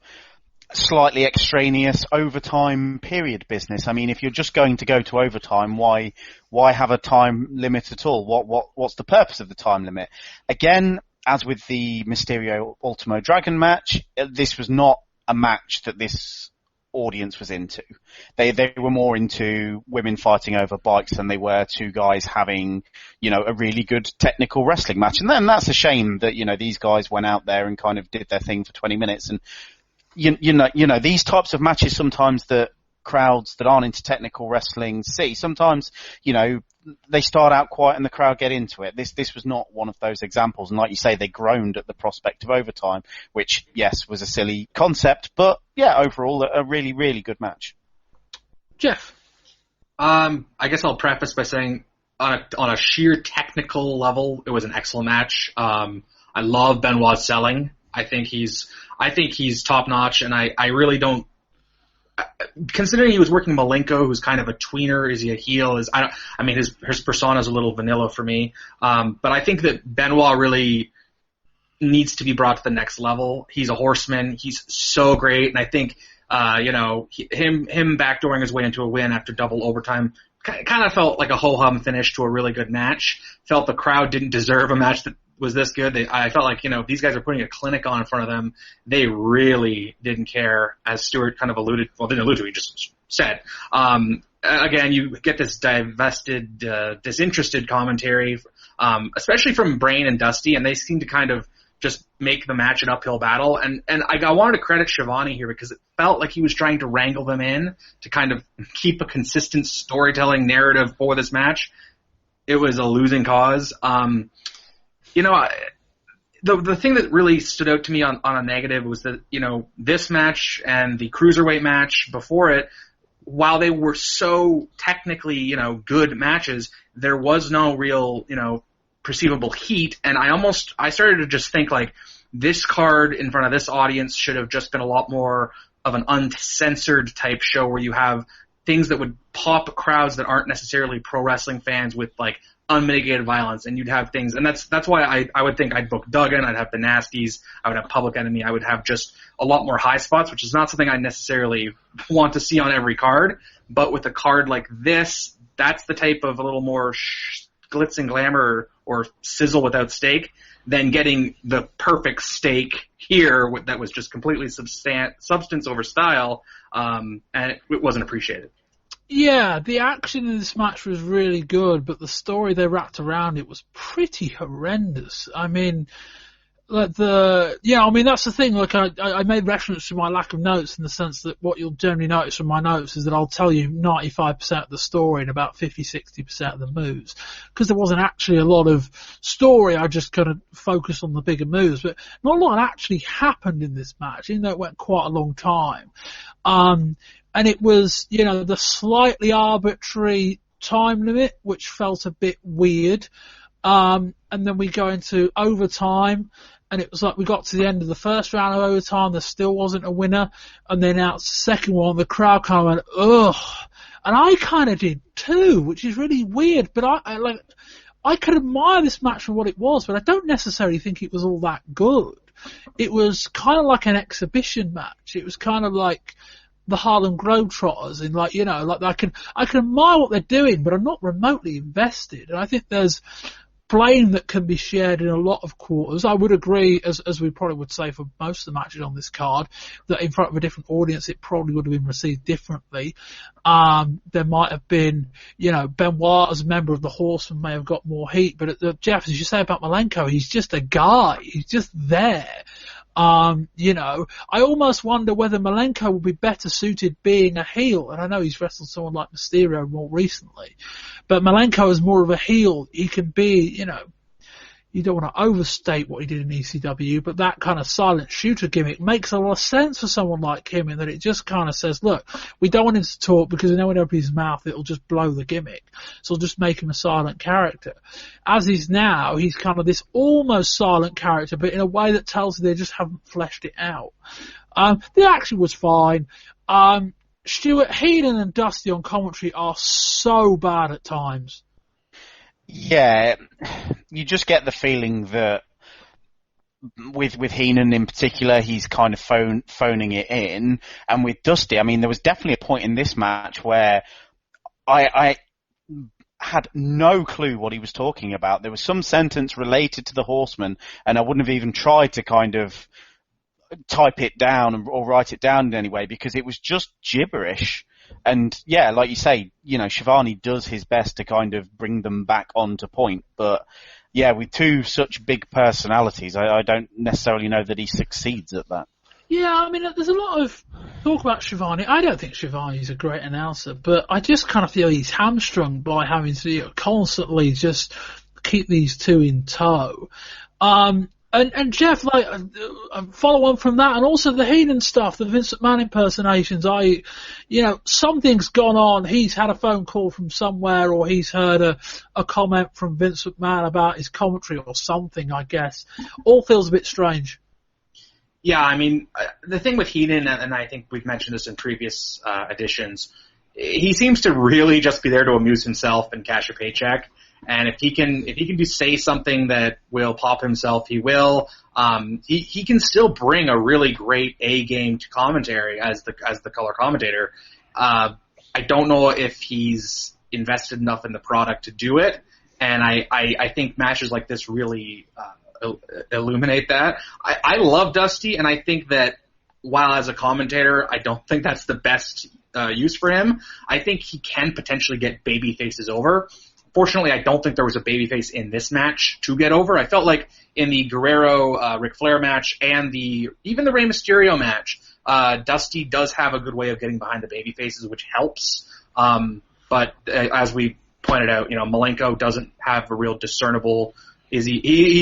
slightly extraneous overtime period business. I mean, if you're just going to go to overtime, why have a time limit at all? What's the purpose of the time limit? Again, as with the Mysterio Ultimo Dragon match, this was not a match that this audience was into. They were more into women fighting over bikes than they were two guys having, a really good technical wrestling match. And then that's a shame that, these guys went out there and kind of did their thing for 20 minutes and these types of matches sometimes that crowds that aren't into technical wrestling see. Sometimes, they start out quiet and the crowd get into it. This was not one of those examples. And like you say, they groaned at the prospect of overtime, which, yes, was a silly concept. But, yeah, overall, a really, really good match. Jeff? I guess I'll preface by saying on a sheer technical level, it was an excellent match. I love Benoit's selling. I think he's top notch, and I really don't. Considering he was working Malenko, who's kind of a tweener, is he a heel? His persona is a little vanilla for me. But I think that Benoit really needs to be brought to the next level. He's a horseman. He's so great, and I think him backdooring his way into a win after double overtime kind of felt like a ho-hum finish to a really good match. Felt the crowd didn't deserve a match was this good. I felt like, these guys are putting a clinic on in front of them. They really didn't care, as Stewart kind of didn't allude to, he just said. Again, you get this disinterested commentary, especially from Brain and Dusty, and they seem to kind of just make the match an uphill battle. And I wanted to credit Schiavone here because it felt like he was trying to wrangle them in to kind of keep a consistent storytelling narrative for this match. It was a losing cause. The thing that really stood out to me on a negative was that, this match and the Cruiserweight match before it, while they were so technically, good matches, there was no real, perceivable heat. And I started to just think like this card in front of this audience should have just been a lot more of an uncensored type show where you have things that would pop crowds that aren't necessarily pro wrestling fans with like unmitigated violence, and you'd have things, and that's why I would think I'd book Duggan, I'd have the Nasties, I would have Public Enemy, I would have just a lot more high spots, which is not something I necessarily want to see on every card, but with a card like this, that's the type of a little more glitz and glamour or sizzle without steak than getting the perfect steak here that was just completely substance over style, and it wasn't appreciated. Yeah, the action in this match was really good, but the story they wrapped around it was pretty horrendous. I mean, that's the thing. Like, I made reference to my lack of notes in the sense that what you'll generally notice from my notes is that I'll tell you 95% of the story and about 50-60% of the moves. Because there wasn't actually a lot of story, I just kind of focused on the bigger moves. But not a lot actually happened in this match, even though it went quite a long time. And it was, the slightly arbitrary time limit, which felt a bit weird. And then we go into overtime, and it was like we got to the end of the first round of overtime, there still wasn't a winner, and then out the second one, the crowd kind of went, ugh. And I kind of did too, which is really weird, but I could admire this match for what it was, but I don't necessarily think it was all that good. It was kind of like an exhibition match. It was kind of like the Harlem Globetrotters, and I can admire what they're doing, but I'm not remotely invested. And I think there's blame that can be shared in a lot of quarters. I would agree, as we probably would say for most of the matches on this card, that in front of a different audience it probably would have been received differently. There might have been, Benoit as a member of the Horsemen may have got more heat, but Jeff, as you say about Malenko, he's just a guy. He's just there. I almost wonder whether Malenko would be better suited being a heel. And I know he's wrestled someone like Mysterio more recently, but Malenko is more of a heel. He can be, you don't want to overstate what he did in ECW, but that kind of silent shooter gimmick makes a lot of sense for someone like him, in that it just kind of says, look, we don't want him to talk because we know when he opens his mouth it'll just blow the gimmick. So we'll just make him a silent character. As he's now, he's kind of this almost silent character, but in a way that tells you they just haven't fleshed it out. The action was fine. Stewart, Heenan and Dusty on commentary are so bad at times. Yeah, you just get the feeling that with Heenan in particular, he's kind of phoning it in, and with Dusty, I mean, there was definitely a point in this match where I had no clue what he was talking about. There was some sentence related to the Horsemen, and I wouldn't have even tried to kind of type it down or write it down in any way because it was just gibberish. And yeah, like you say, Schiavone does his best to kind of bring them back onto point. But yeah, with two such big personalities, I don't necessarily know that he succeeds at that. Yeah, I mean, there's a lot of talk about Schiavone. I don't think Schiavone's a great announcer, but I just kind of feel he's hamstrung by having to constantly just keep these two in tow. And Jeff, follow on from that, and also the Heenan stuff, the Vince McMahon impersonations. Something's gone on. He's had a phone call from somewhere, or he's heard a comment from Vince McMahon about his commentary or something, I guess. All feels a bit strange. Yeah, I mean, the thing with Heenan, and I think we've mentioned this in previous editions, he seems to really just be there to amuse himself and cash a paycheck. And if he can say something that will pop himself, he will. He can still bring a really great A game to commentary as the color commentator. I don't know if he's invested enough in the product to do it, and I think matches like this really illuminate that. I love Dusty, and I think that while as a commentator, I don't think that's the best use for him. I think he can potentially get baby faces over. Fortunately, I don't think there was a babyface in this match to get over. I felt like in the Guerrero Ric Flair match and even the Rey Mysterio match, Dusty does have a good way of getting behind the babyfaces, which helps. But as we pointed out, Malenko doesn't have a real discernible. He's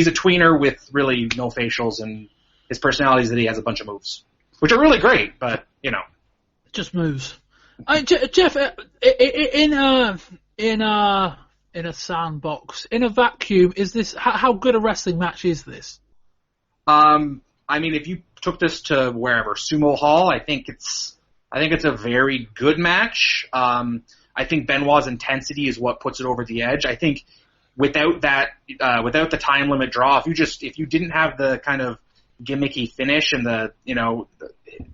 a tweener with really no facials, and his personality is that he has a bunch of moves, which are really great, but just moves. Jeff, in a sandbox, in a vacuum, is this how good a wrestling match is this? I mean, if you took this to wherever, Sumo Hall, I think it's a very good match. I think Benoit's intensity is what puts it over the edge. I think without the time limit draw, if you didn't have the kind of gimmicky finish and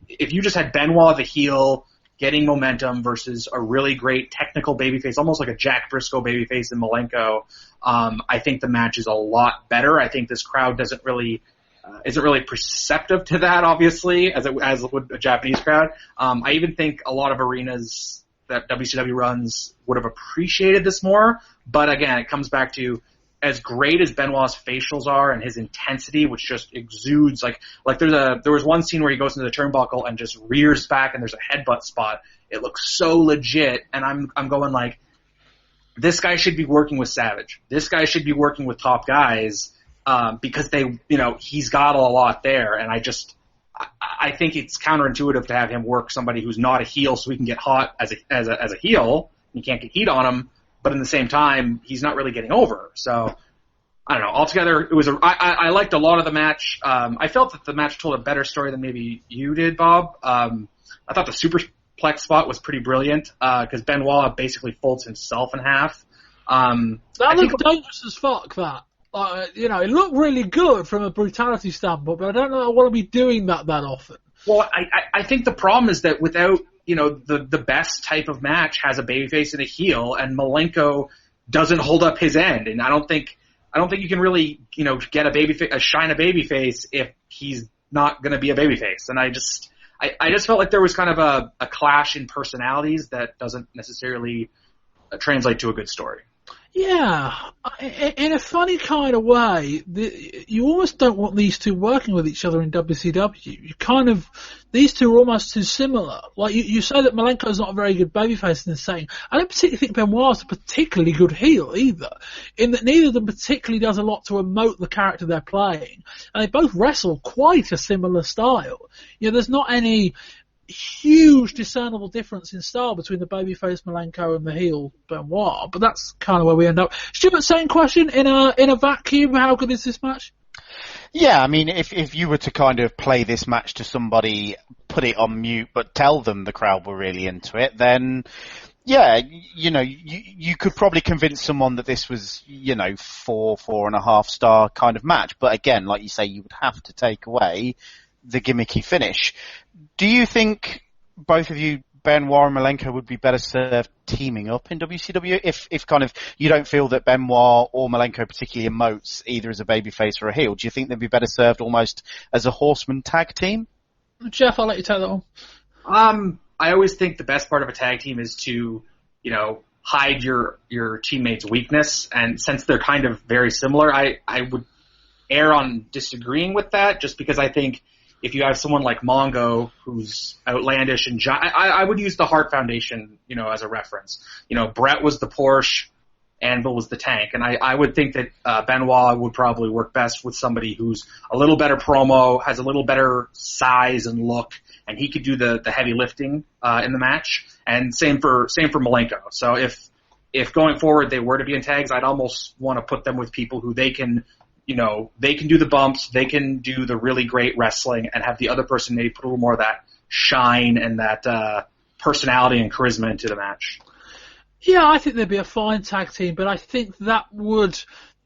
if you just had Benoit the heel getting momentum versus a really great technical babyface, almost like a Jack Briscoe babyface in Malenko, I think the match is a lot better. I think this crowd isn't really perceptive to that, obviously, as would a Japanese crowd. I even think a lot of arenas that WCW runs would have appreciated this more. But again, it comes back to as great as Benoit's facials are and his intensity, which just exudes like there was one scene where he goes into the turnbuckle and just rears back and there's a headbutt spot. It looks so legit, and I'm going like, this guy should be working with Savage. This guy should be working with top guys because he's got a lot there, and I think it's counterintuitive to have him work somebody who's not a heel so he can get hot as a heel. You can't get heat on him. But in the same time, he's not really getting over. So, I don't know. Altogether, I liked a lot of the match. I felt that the match told a better story than maybe you did, Bob. I thought the superplex spot was pretty brilliant because Benoit basically folds himself in half. That looked dangerous as fuck, that. It looked really good from a brutality standpoint, but I don't know I want to be doing that often. Well, I think the problem is that without the best type of match has a babyface and a heel, and Malenko doesn't hold up his end. And I don't think you can really, get shine a babyface if he's not going to be a babyface. And I just felt like there was kind of a clash in personalities that doesn't necessarily translate to a good story. Yeah, in a funny kind of way, you almost don't want these two working with each other in WCW. These two are almost too similar. Like, you say that Malenko's not a very good babyface in this setting. I don't particularly think Benoit's a particularly good heel either, in that neither of them particularly does a lot to emote the character they're playing. And they both wrestle quite a similar style. There's not any huge discernible difference in style between the babyface Malenko and the heel Benoit, but that's kind of where we end up. Stewart, same question, in a vacuum, how good is this match? Yeah, I mean, if you were to kind of play this match to somebody, put it on mute, but tell them the crowd were really into it, then yeah, you could probably convince someone that this was, 4.5 star kind of match. But again, like you say, you would have to take away the gimmicky finish. Do you think both of you, Benoit and Malenko, would be better served teaming up in WCW if kind of you don't feel that Benoit or Malenko particularly emotes either as a babyface or a heel? Do you think they'd be better served almost as a horseman tag team? Jeff, I'll let you take that one. I always think the best part of a tag team is to, hide your teammate's weakness, and since they're kind of very similar, I would err on disagreeing with that, just because I think if you have someone like Mongo, who's outlandish and I would use the Hart Foundation, as a reference. Brett was the Porsche, Anvil was the tank, and I would think that Benoit would probably work best with somebody who's a little better promo, has a little better size and look, and he could do the heavy lifting in the match. And same for Malenko. So if going forward they were to be in tags, I'd almost want to put them with people who they can do the bumps, they can do the really great wrestling, and have the other person maybe put a little more of that shine and that personality and charisma into the match. Yeah, I think they'd be a fine tag team, but I think that would,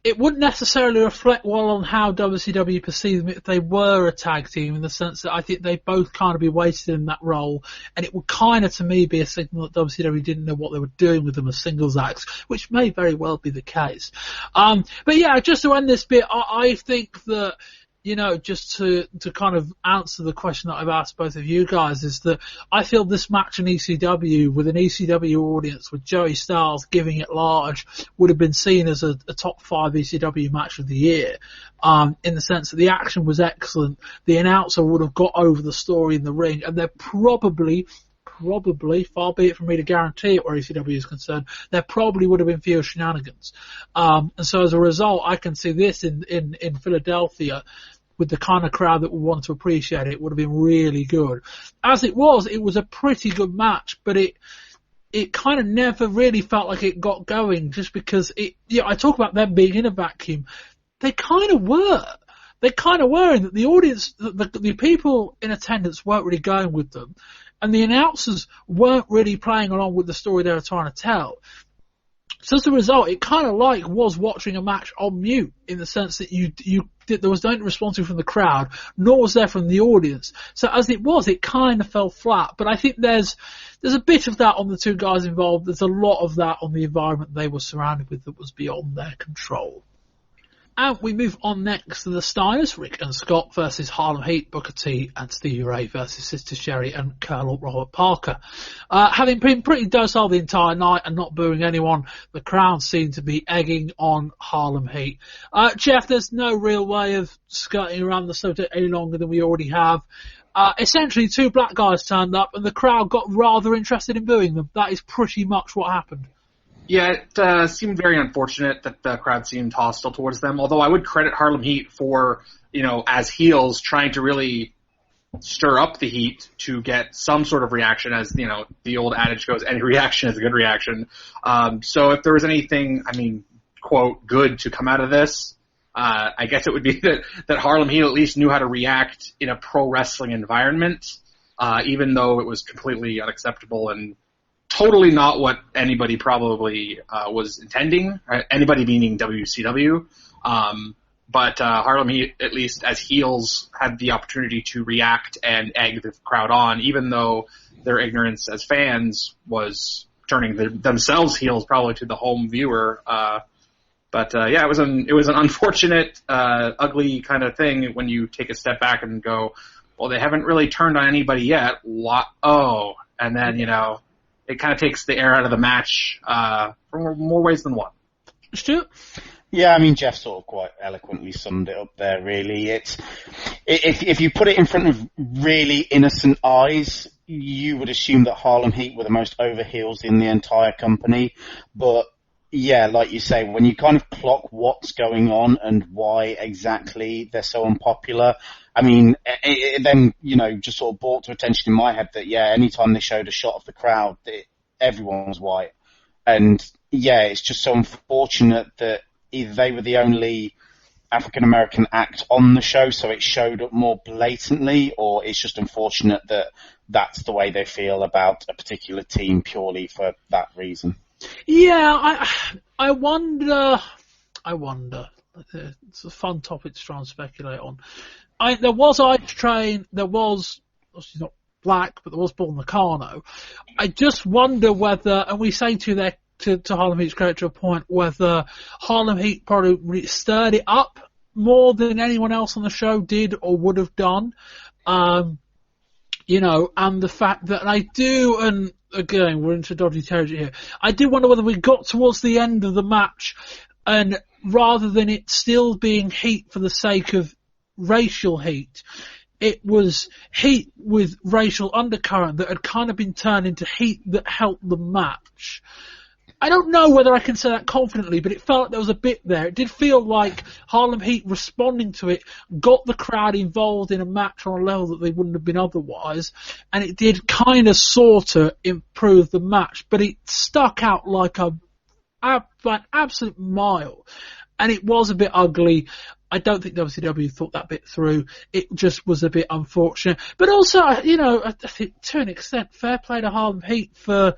it wouldn't necessarily reflect well on how WCW perceived them if they were a tag team, in the sense that I think they'd both kind of be wasted in that role, and it would kind of, to me, be a signal that WCW didn't know what they were doing with them as singles acts, which may very well be the case. But yeah, just to end this bit, I think that, you know, just to kind of answer the question that I've asked both of you guys, is that I feel this match in ECW, with an ECW audience, with Joey Styles giving it large, would have been seen as a top 5 ECW match of the year, in the sense that the action was excellent, the announcer would have got over the story in the ring, and they're probably, far be it from me to guarantee it where ECW is concerned, there probably would have been fewer shenanigans. And so as a result, I can see this in Philadelphia, with the kind of crowd that would want to appreciate it, it would have been really good. As it was a pretty good match, but it kind of never really felt like it got going, just because I talk about them being in a vacuum. They kind of were. They kind of were, in that the audience, the people in attendance weren't really going with them, and the announcers weren't really playing along with the story they were trying to tell. So as a result, it kind of like was watching a match on mute, in the sense that there was no response from the crowd, nor was there from the audience. So as it was, it kind of fell flat. But I think there's a bit of that on the two guys involved. There's a lot of that on the environment they were surrounded with that was beyond their control. And we move on next to the Steiners, Rick and Scott versus Harlem Heat, Booker T and Stevie Ray versus Sister Sherry and Colonel Robert Parker. Having been pretty docile the entire night and not booing anyone, the crowd seemed to be egging on Harlem Heat. Jeff, there's no real way of skirting around the subject any longer than we already have. Essentially, two black guys turned up and the crowd got rather interested in booing them. That is pretty much what happened. Yeah, it seemed very unfortunate that the crowd seemed hostile towards them, although I would credit Harlem Heat for, you know, as heels, trying to really stir up the heat to get some sort of reaction, as, you know, the old adage goes, any reaction is a good reaction. So if there was anything, I mean, quote, good to come out of this, I guess it would be that Harlem Heat at least knew how to react in a pro wrestling environment, even though it was completely unacceptable and totally not what anybody probably was intending, right? Anybody meaning WCW. But Harlem Heat, at least as heels, had the opportunity to react and egg the crowd on, even though their ignorance as fans was turning themselves heels probably to the home viewer. But yeah, it was an unfortunate, ugly kind of thing when you take a step back and go, well, they haven't really turned on anybody yet. And then, you know, it kind of takes the air out of the match for more ways than one. Stewart? Yeah, I mean, Jeff sort of quite eloquently summed it up there, really. If you put it in front of really innocent eyes, you would assume that Harlem Heat were the most over heels in the entire company. But yeah, like you say, when you kind of clock what's going on and why exactly they're so unpopular, I mean, it then, you know, just sort of brought to attention in my head that, yeah, anytime they showed a shot of the crowd, everyone was white. And, yeah, it's just so unfortunate that either they were the only African-American act on the show, so it showed up more blatantly, or it's just unfortunate that that's the way they feel about a particular team purely for that reason. Yeah, I wonder. It's a fun topic to try and speculate on. There was Ice Train, there was, obviously not black, but there was Paul Nakano. I just wonder whether, and we say to Harlem Heat's credit to a point, whether Harlem Heat probably stirred it up more than anyone else on the show did or would have done. You know, and the fact that I do, and again, we're into dodgy territory here, I do wonder whether we got towards the end of the match, and rather than it still being heat for the sake of racial heat, it was heat with racial undercurrent that had kind of been turned into heat that helped the match. I don't know whether I can say that confidently, but it felt like there was a bit there. It did feel like Harlem Heat responding to it got the crowd involved in a match on a level that they wouldn't have been otherwise, and it did kind of sort of improve the match, but it stuck out like an absolute mile, and it was a bit ugly. I don't think WCW thought that bit through. It just was a bit unfortunate. But also, you know, I think to an extent, fair play to Harlem Heat for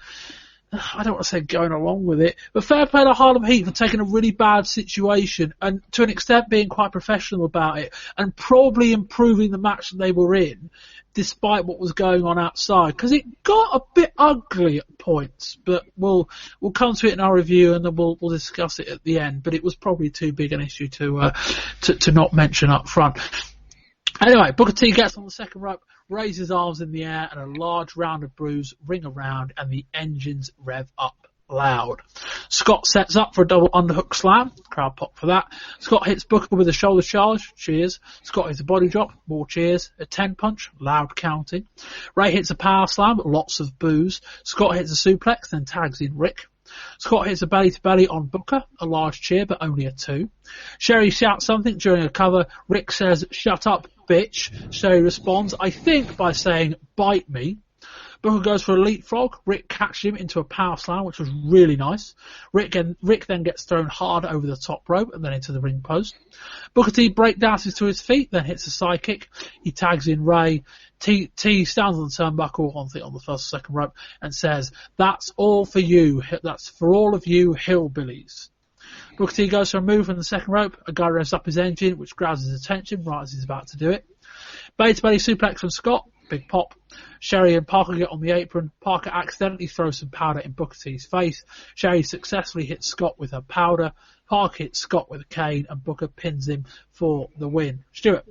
I don't want to say going along with it, but fair play to Harlem Heat for taking a really bad situation and to an extent being quite professional about it and probably improving the match that they were in despite what was going on outside, because it got a bit ugly at points, but we'll come to it in our review and then we'll discuss it at the end, but it was probably too big an issue to not mention up front. Anyway, Booker T gets on the second rope, raises his arms in the air, and a large round of brews ring around, and the engines rev up loud. Scott sets up for a double underhook slam. Crowd pop for that. Scott hits Booker with a shoulder charge. Cheers. Scott hits a body drop. More cheers. A 10 punch. Loud counting. Ray hits a power slam. Lots of boos. Scott hits a suplex, then tags in Rick. Scott hits a belly-to-belly on Booker, a large cheer, but only a 2. Sherry shouts something during a cover. Rick says, "Shut up, bitch." Sherry responds, I think, by saying, "Bite me." Booker goes for a leapfrog. Rick catches him into a power slam, which was really nice. Rick then gets thrown hard over the top rope and then into the ring post. Booker T breakdances to his feet, then hits a side kick. He tags in Ray. T stands on the turnbuckle on the first or second rope and says, "That's all for you. That's for all of you hillbillies." Booker T goes for a move from the second rope. A guy revs up his engine, which grabs his attention right as he's about to do it. Belly-to-belly suplex from Scott. Big pop. Sherry and Parker get on the apron. Parker accidentally throws some powder in Booker T's face. Sherry successfully hits Scott with her powder. Parker hits Scott with a cane, and Booker pins him for the win. Stuart.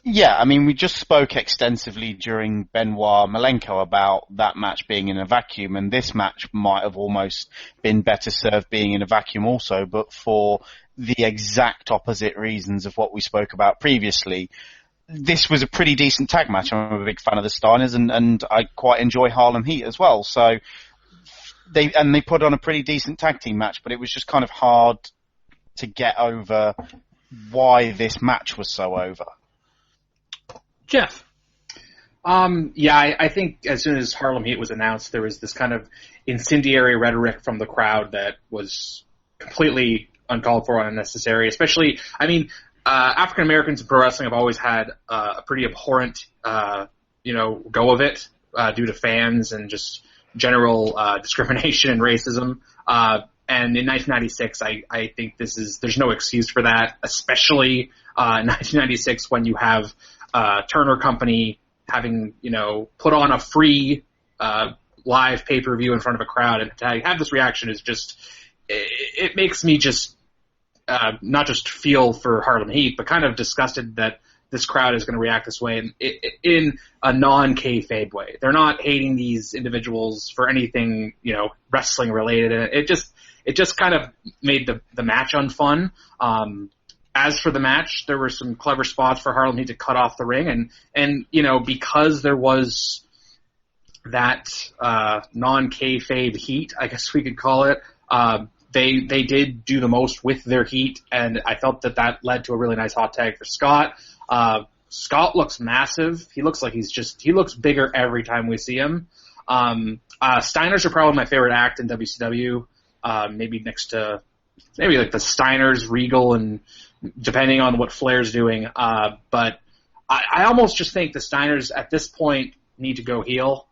Yeah, I mean, we just spoke extensively during Benoit Malenko about that match being in a vacuum, and this match might have almost been better served being in a vacuum also, but for the exact opposite reasons of what we spoke about previously. This was a pretty decent tag match. I'm a big fan of the Steiners, and I quite enjoy Harlem Heat as well. So they put on a pretty decent tag team match, but it was just kind of hard to get over why this match was so over. Jeff. I think as soon as Harlem Heat was announced, there was this kind of incendiary rhetoric from the crowd that was completely uncalled for and unnecessary. Especially, African Americans in pro wrestling have always had a pretty abhorrent, go of it due to fans and just general discrimination and racism. And in 1996, I think there's no excuse for that, especially in 1996 when you have Turner Company having, put on a free live pay-per-view in front of a crowd, and to have this reaction is just, it makes me just not just feel for Harlem Heat, but kind of disgusted that this crowd is going to react this way in a non-kayfabe way. They're not hating these individuals for anything, wrestling related, and it just kind of made the match unfun. As for the match, there were some clever spots for Harlem Heat to cut off the ring, and because there was that non-kayfabe heat, I guess we could call it, they did do the most with their heat, and I felt that led to a really nice hot tag for Scott. Scott looks massive. He looks like he looks bigger every time we see him. Steiners are probably my favorite act in WCW, maybe next to like the Steiners, Regal, and depending on what Flair's doing. But I almost just think the Steiners at this point need to go heel,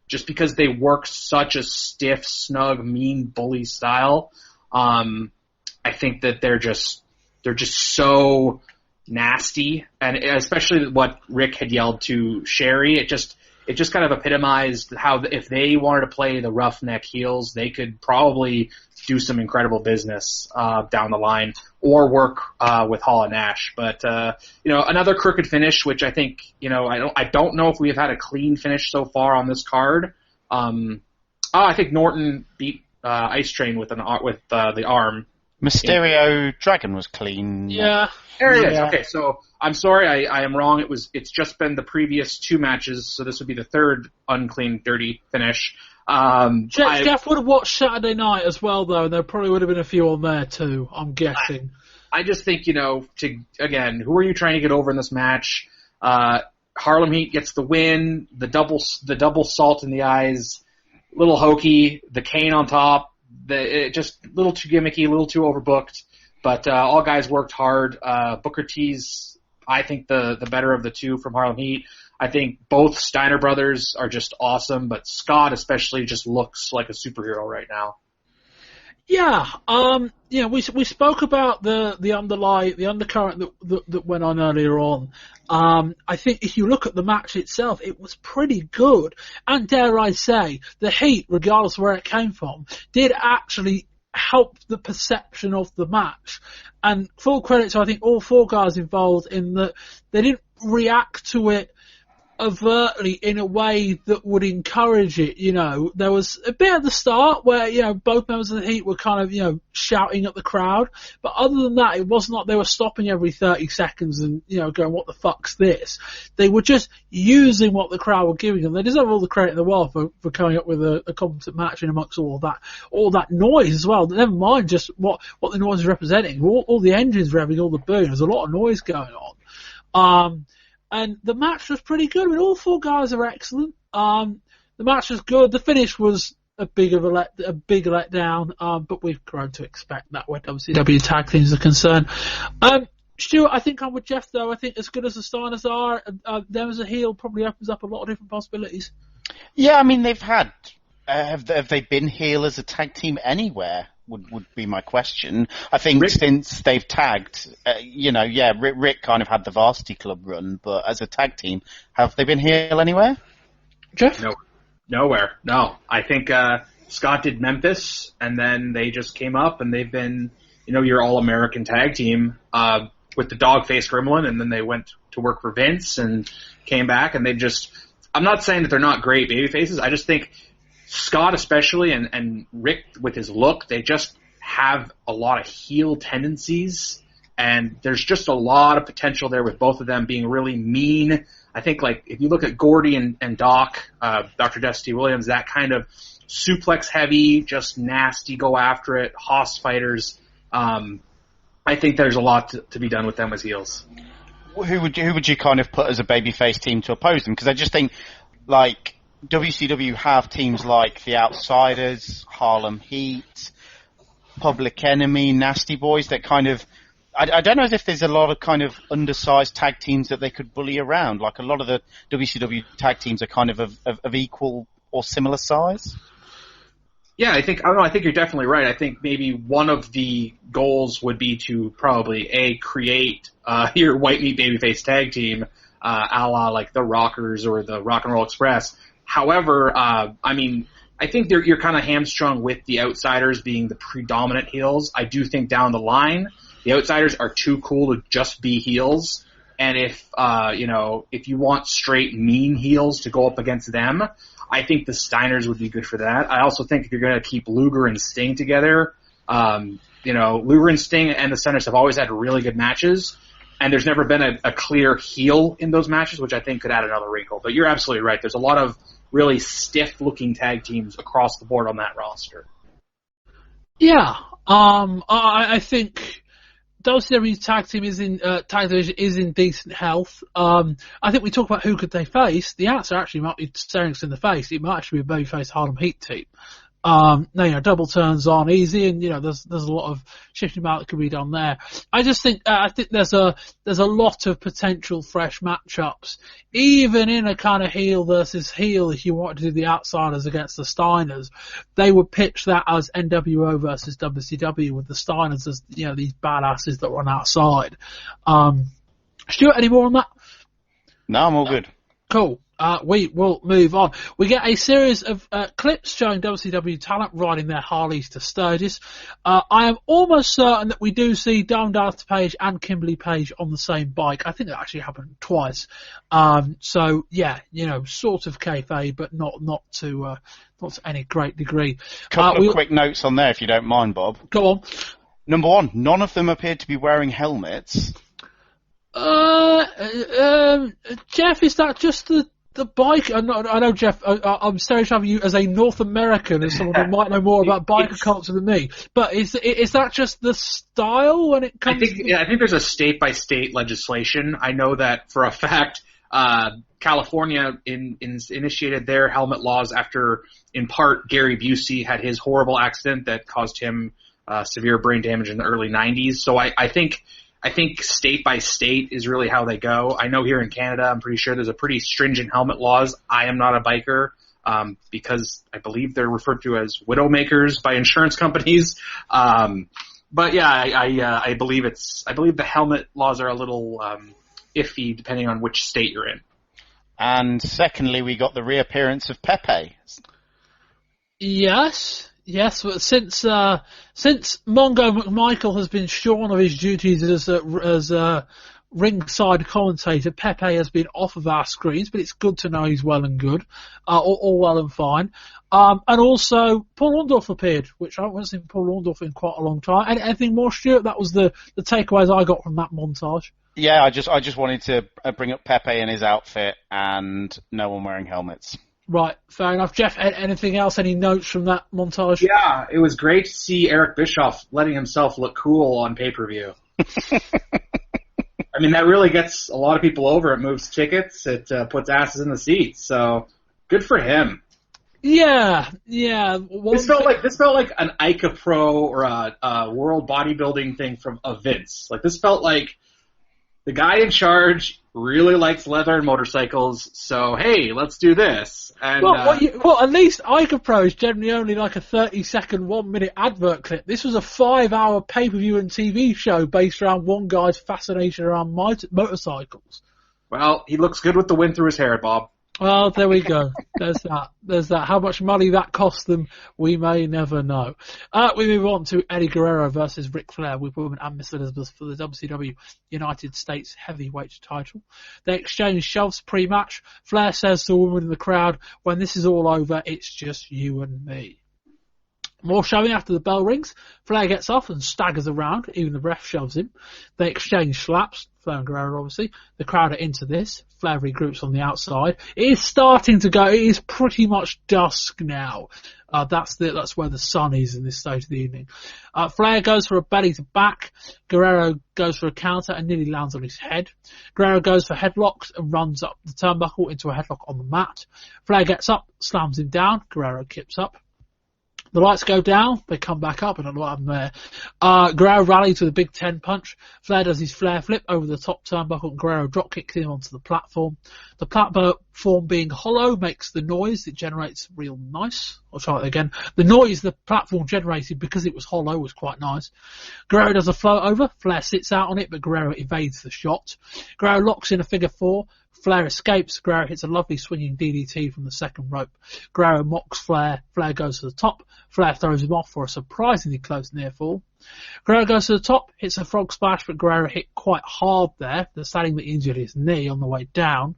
just because they work such a stiff, snug, mean bully style. I think that they're just so nasty, and especially what Rick had yelled to Sherry, it just kind of epitomized how if they wanted to play the roughneck heels, they could probably do some incredible business down the line, or work with Hall and Nash. But another crooked finish, which I think I don't know if we have had a clean finish so far on this card. I think Norton beat Ice Train with the arm. Mysterio Dragon was clean. Yeah. There it is. Okay, so I'm sorry, I am wrong. It's just been the previous 2 matches, so this would be the third unclean, dirty finish. Jeff would have watched Saturday Night as well, though, and there probably would have been a few on there too, I'm guessing. I just think, who are you trying to get over in this match? Harlem Heat gets the win, the double salt in the eyes, little hokey, the cane on top, just a little too gimmicky, a little too overbooked. But all guys worked hard. Booker T's, I think, the better of the two from Harlem Heat. I think both Steiner brothers are just awesome, but Scott especially just looks like a superhero right now. Yeah, we spoke about the undercurrent that went on earlier on. I think if you look at the match itself, it was pretty good, and dare I say, the heat, regardless of where it came from, did actually help the perception of the match. And full credit to, I think, all four guys involved in that they didn't react to it overtly in a way that would encourage it. There was a bit at the start where, both members of the Heat were kind of, shouting at the crowd. But other than that, it wasn't like they were stopping every 30 seconds and, going, what the fuck's this? They were just using what the crowd were giving them. They deserve all the credit in the world for coming up with a competent match in amongst all that noise as well. Never mind just what the noise is representing. All the engines revving, all the boom. There's a lot of noise going on. And the match was pretty good. I mean, all four guys are excellent. The match was good. The finish was a big letdown, but we've grown to expect that where WCW tag teams are concerned. Stewart, I think I'm with Jeff though. I think as good as the Steiners are, them as a heel probably opens up a lot of different possibilities. Yeah, I mean, they've had... have they been heel as a tag team anywhere? Would be my question. I think Rick, since they've tagged, Rick kind of had the Varsity Club run, but as a tag team, have they been heel anywhere? Jeff? No, nowhere. No. I think Scott did Memphis, and then they just came up, and they've been, your all-American tag team with the Dogface Gremlin, and then they went to work for Vince and came back, and I'm not saying that they're not great babyfaces, I just think Scott especially and Rick with his look, they just have a lot of heel tendencies, and there's just a lot of potential there with both of them being really mean. I think, like, if you look at Gordy and Doc, Dr. Dusty Williams, that kind of suplex heavy, just nasty, go after it, hoss fighters, I think there's a lot to be done with them as heels. Who would you kind of put as a babyface team to oppose them? Because I just think, like, WCW have teams like the Outsiders, Harlem Heat, Public Enemy, Nasty Boys that kind of... I don't know if there's a lot of kind of undersized tag teams that they could bully around. Like, a lot of the WCW tag teams are kind of equal or similar size. Yeah, I think you're definitely right. I think maybe one of the goals would be to probably, create your white meat babyface tag team, a la like the Rockers or the Rock and Roll Express. However, I think you're kind of hamstrung with the Outsiders being the predominant heels. I do think down the line, the Outsiders are too cool to just be heels. And if you want straight mean heels to go up against them, I think the Steiners would be good for that. I also think if you're going to keep Luger and Sting together, Luger and Sting and the Steiners have always had really good matches. And there's never been a clear heel in those matches, which I think could add another wrinkle. But you're absolutely right. There's a lot of really stiff-looking tag teams across the board on that roster. Yeah, I think WCW tag team tag division is in decent health. I think we talk about who could they face. The answer actually might be staring us in the face. It might actually be a babyface Harlem Heat team. Double turns on easy, and there's a lot of shifting about that could be done there. I just think there's a lot of potential fresh matchups, even in a kind of heel versus heel. If you want to do the Outsiders against the Steiners, they would pitch that as NWO versus WCW, with the Steiners as these badasses that run outside. Stuart, any more on that? No, I'm all good. Cool. We will move on. We get a series of clips showing WCW talent riding their Harleys to Sturgis. I am almost certain that we do see Darth Page and Kimberly Page on the same bike. I think that actually happened twice. So yeah, sort of kayfabe, but not to any great degree. Couple of quick notes on there, if you don't mind, Bob. Go on. Number one, none of them appeared to be wearing helmets. Jeff, is that just the bike? I know, Jeff, I'm stereotyping you as a North American, as someone who might know more about biker culture than me. But is that just the style when it comes? I think there's a state-by-state legislation. I know that for a fact. California initiated their helmet laws after, in part, Gary Busey had his horrible accident that caused him severe brain damage in the early 90s. So I think I think state by state is really how they go. I know here in Canada, I'm pretty sure there's a pretty stringent helmet laws. I am not a biker because I believe they're referred to as widowmakers by insurance companies. But yeah, I believe the helmet laws are a little iffy depending on which state you're in. And secondly, we got the reappearance of Pepe. Yes, but since Mongo McMichael has been shorn of his duties as ringside commentator, Pepe has been off of our screens, but it's good to know he's well and good, all well and fine. And also, Paul Orndorff appeared, which I haven't seen Paul Orndorff in quite a long time. Anything more, Stuart? That was the takeaways I got from that montage. Yeah, I just wanted to bring up Pepe and his outfit and no one wearing helmets. Right, fair enough. Jeff, anything else? Any notes from that montage? Yeah, it was great to see Eric Bischoff letting himself look cool on pay-per-view. I mean, that really gets a lot of people over. It moves tickets. It puts asses in the seats. So good for him. Yeah. This felt like an Ica Pro or a World Bodybuilding thing of Vince. Like this felt like the guy in charge really likes leather and motorcycles. So hey, let's do this. And at least Ica Pro is generally only like a 30-second, 1-minute advert clip. This was a 5-hour pay-per-view and TV show based around one guy's fascination around motorcycles. Well, he looks good with the wind through his hair, Bob. Well, there we go. There's that. How much money that cost them, we may never know. We move on to Eddie Guerrero versus Ric Flair with women and Miss Elizabeth for the WCW United States Heavyweight title. They exchange shoves pre-match. Flair says to a woman in the crowd, "When this is all over, it's just you and me." More showing after the bell rings. Flair gets off and staggers around. Even the ref shoves him. They exchange slaps. Flair and Guerrero, obviously. The crowd are into this. Flair regroups on the outside. It is starting to go. It is pretty much dusk now. That's where the sun is in this stage of the evening. Flair goes for a belly to back. Guerrero goes for a counter and nearly lands on his head. Guerrero goes for headlocks and runs up the turnbuckle into a headlock on the mat. Flair gets up, slams him down. Guerrero kips up. The lights go down, they come back up, I don't know what happened there. Guerrero rallies with a Big Ten punch. Flair does his Flair flip over the top turnbuckle and Guerrero drop kicks him onto the platform. The platform being hollow makes the noise it generates real nice. I'll try it again. The noise the platform generated because it was hollow was quite nice. Guerrero does a float over. Flair sits out on it, but Guerrero evades the shot. Guerrero locks in a figure 4. Flair escapes. Guerrero hits a lovely swinging DDT from the second rope. Guerrero mocks Flair. Flair goes to the top. Flair throws him off for a surprisingly close near fall. Guerrero goes to the top, hits a frog splash, but Guerrero hit quite hard there. The stating that he injured his knee on the way down.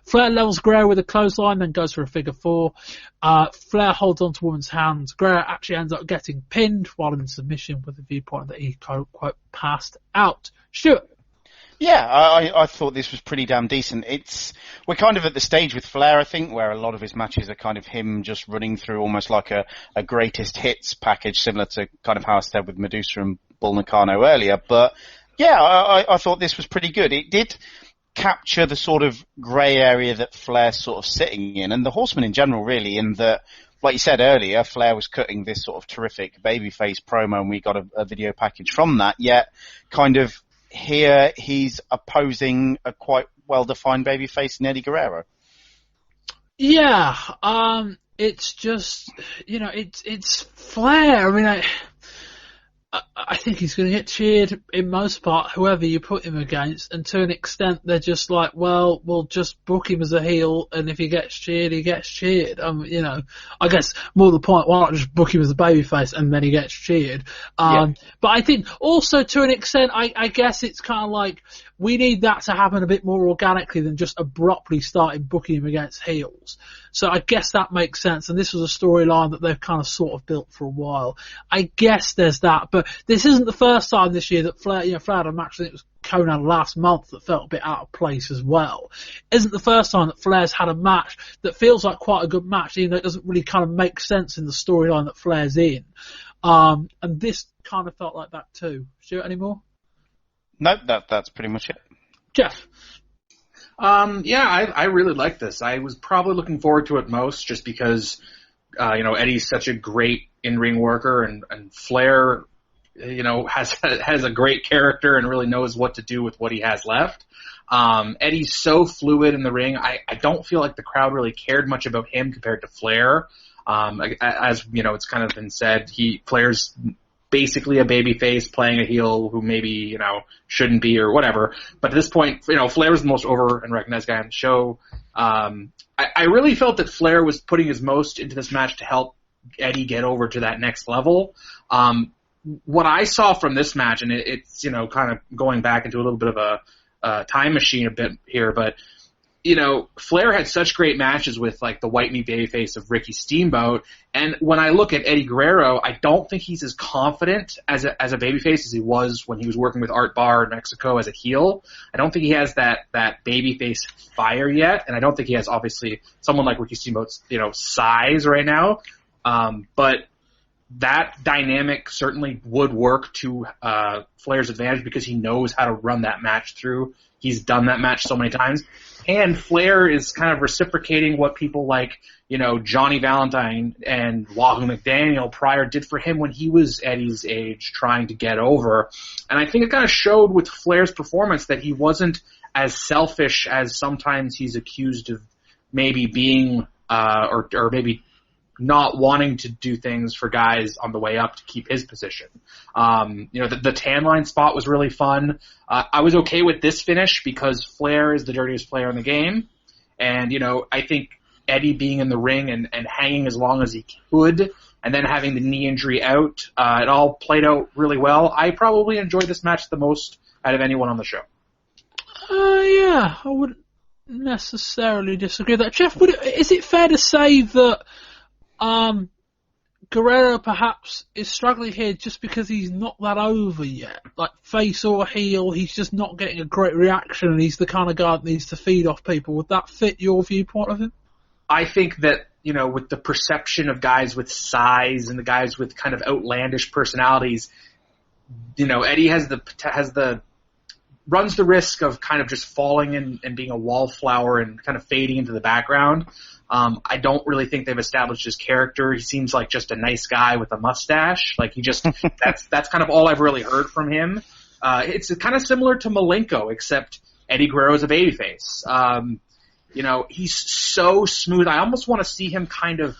Flair levels Guerrero with a clothesline, then goes for a figure 4. Flair holds on to woman's hands. Guerrero actually ends up getting pinned while in submission with the viewpoint that he quote passed out. Stuart. Yeah, I thought this was pretty damn decent. We're kind of at the stage with Flair, I think, where a lot of his matches are kind of him just running through almost like a greatest hits package, similar to kind of how I said with Medusa and Bull Nakano earlier. But yeah, I thought this was pretty good. It did capture the sort of grey area that Flair's sort of sitting in, and the Horsemen in general, really, in that, like you said earlier, Flair was cutting this sort of terrific babyface promo, and we got a video package from that, yet kind of here he's opposing a quite well-defined babyface in Eddie Guerrero. Yeah, it's just, it's Flair. I mean, I think he's going to get cheered in most part, whoever you put him against, and to an extent they're just like, well, we'll just book him as a heel, and if he gets cheered, he gets cheered. I guess more the point, why not just book him as a babyface and then he gets cheered? But I think also to an extent, I guess it's kind of like, we need that to happen a bit more organically than just abruptly starting booking him against heels. So I guess that makes sense, and this was a storyline that they've kind of sort of built for a while. I guess there's that, but this isn't the first time this year that Flair had a match, I think it was Conan last month, that felt a bit out of place as well. Isn't the first time that Flair's had a match that feels like quite a good match, even though it doesn't really kind of make sense in the storyline that Flair's in. And this kind of felt like that too. Stuart, any more? No, that's pretty much it. Jeff? I really like this. I was probably looking forward to it most just because, Eddie's such a great in-ring worker and Flair has a great character and really knows what to do with what he has left. Eddie's so fluid in the ring. I don't feel like the crowd really cared much about him compared to Flair. As it's kind of been said, Flair's basically a babyface playing a heel who maybe, shouldn't be or whatever. But at this point, Flair was the most over and recognized guy on the show. I really felt that Flair was putting his most into this match to help Eddie get over to that next level. What I saw from this match, and it's, kind of going back into a little bit of a time machine a bit here, but Flair had such great matches with like the white meat babyface of Ricky Steamboat, and when I look at Eddie Guerrero, I don't think he's as confident as a babyface as he was when he was working with Art Barr in Mexico as a heel. I don't think he has that babyface fire yet, and I don't think he has obviously someone like Ricky Steamboat's size right now. But that dynamic certainly would work to Flair's advantage because he knows how to run that match through. He's done that match so many times. And Flair is kind of reciprocating what people like, Johnny Valentine and Wahoo McDaniel prior did for him when he was Eddie's age trying to get over. And I think it kind of showed with Flair's performance that he wasn't as selfish as sometimes he's accused of maybe being, or maybe not wanting to do things for guys on the way up to keep his position. The tan line spot was really fun. I was okay with this finish because Flair is the dirtiest player in the game. And, I think Eddie being in the ring and hanging as long as he could and then having the knee injury out, it all played out really well. I probably enjoyed this match the most out of anyone on the show. Yeah, I wouldn't necessarily disagree with that. Jeff, is it fair to say that Guerrero perhaps is struggling here just because he's not that over yet? Like, face or heel, he's just not getting a great reaction and he's the kind of guy that needs to feed off people. Would that fit your viewpoint of him? I think that, with the perception of guys with size and the guys with kind of outlandish personalities, Eddie runs the risk of kind of just falling in and being a wallflower and kind of fading into the background. I don't really think they've established his character. He seems like just a nice guy with a mustache. Like that's kind of all I've really heard from him. It's kind of similar to Malenko, except Eddie Guerrero is a babyface. He's so smooth. I almost want to see him kind of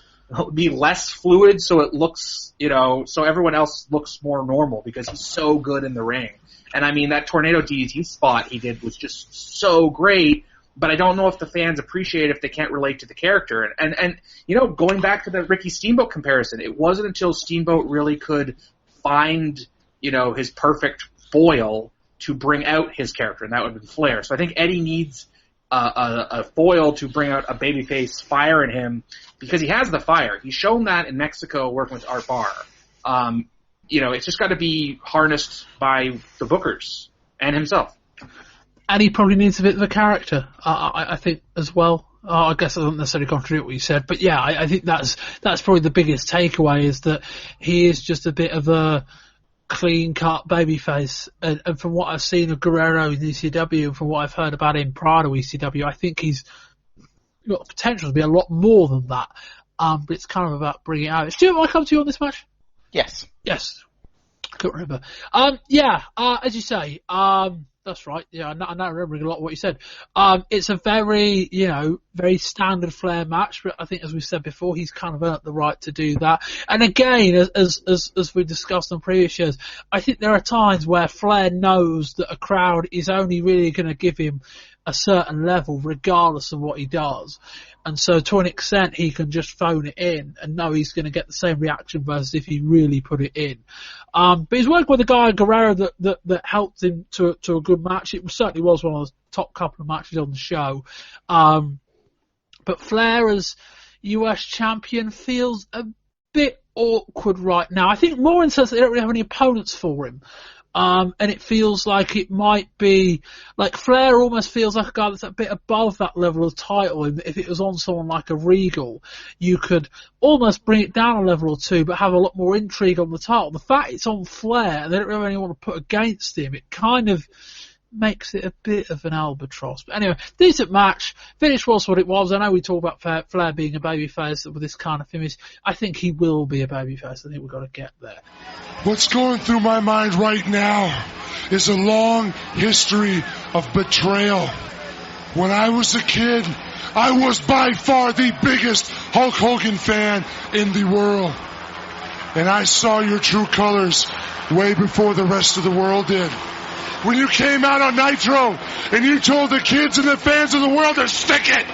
be less fluid so it looks, so everyone else looks more normal because he's so good in the ring. And I mean, that tornado DDT spot he did was just so great. But I don't know if the fans appreciate it if they can't relate to the character. And going back to the Ricky Steamboat comparison, it wasn't until Steamboat really could find, his perfect foil to bring out his character, and that would have been Flair. So I think Eddie needs a foil to bring out a babyface fire in him because he has the fire. He's shown that in Mexico working with Art Barr. It's just got to be harnessed by the bookers and himself. And he probably needs a bit of a character, I think, as well. I guess I don't necessarily contradict what you said, but yeah, I think that's probably the biggest takeaway is that he is just a bit of a clean-cut babyface. And from what I've seen of Guerrero in ECW and from what I've heard about him prior to ECW, I think he's got potential to be a lot more than that. But it's kind of about bringing it out. Stuart, will I come to you on this match? Yes. Yes. I couldn't remember. As you say, that's right. Yeah, I'm not remembering a lot of what you said. It's a very, very standard Flair match, but I think, as we said before, he's kind of earned the right to do that. And again, as we discussed on previous shows, I think there are times where Flair knows that a crowd is only really going to give him a certain level, regardless of what he does. And so, to an extent, he can just phone it in and know he's going to get the same reaction versus if he really put it in. But he's working with a guy, Guerrero, that helped him to a good match. It certainly was one of the top couple of matches on the show. But Flair as US champion feels a bit awkward right now. I think more in the sense that they don't really have any opponents for him. And it feels like it might be, like Flair almost feels like a guy that's a bit above that level of title. If it was on someone like a Regal, you could almost bring it down a level or two, but have a lot more intrigue on the title. The fact it's on Flair, and they don't really want to put against him, it kind of makes it a bit of an albatross. But anyway, decent match. Finish was what it was. I know we talk about Flair being a babyface with this kind of finish. I think he will be a babyface. I think we've got to get there. What's going through my mind right now is a long history of betrayal. When I was a kid, I was by far the biggest Hulk Hogan fan in the world. And I saw your true colors way before the rest of the world did. When you came out on Nitro and you told the kids and the fans of the world to stick it,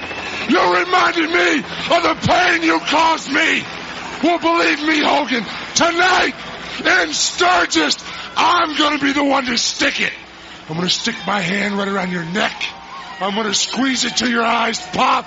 you reminded me of the pain you caused me. Well, believe me, Hogan, tonight in Sturgis, I'm going to be the one to stick it. I'm going to stick my hand right around your neck. I'm going to squeeze it till your eyes pop.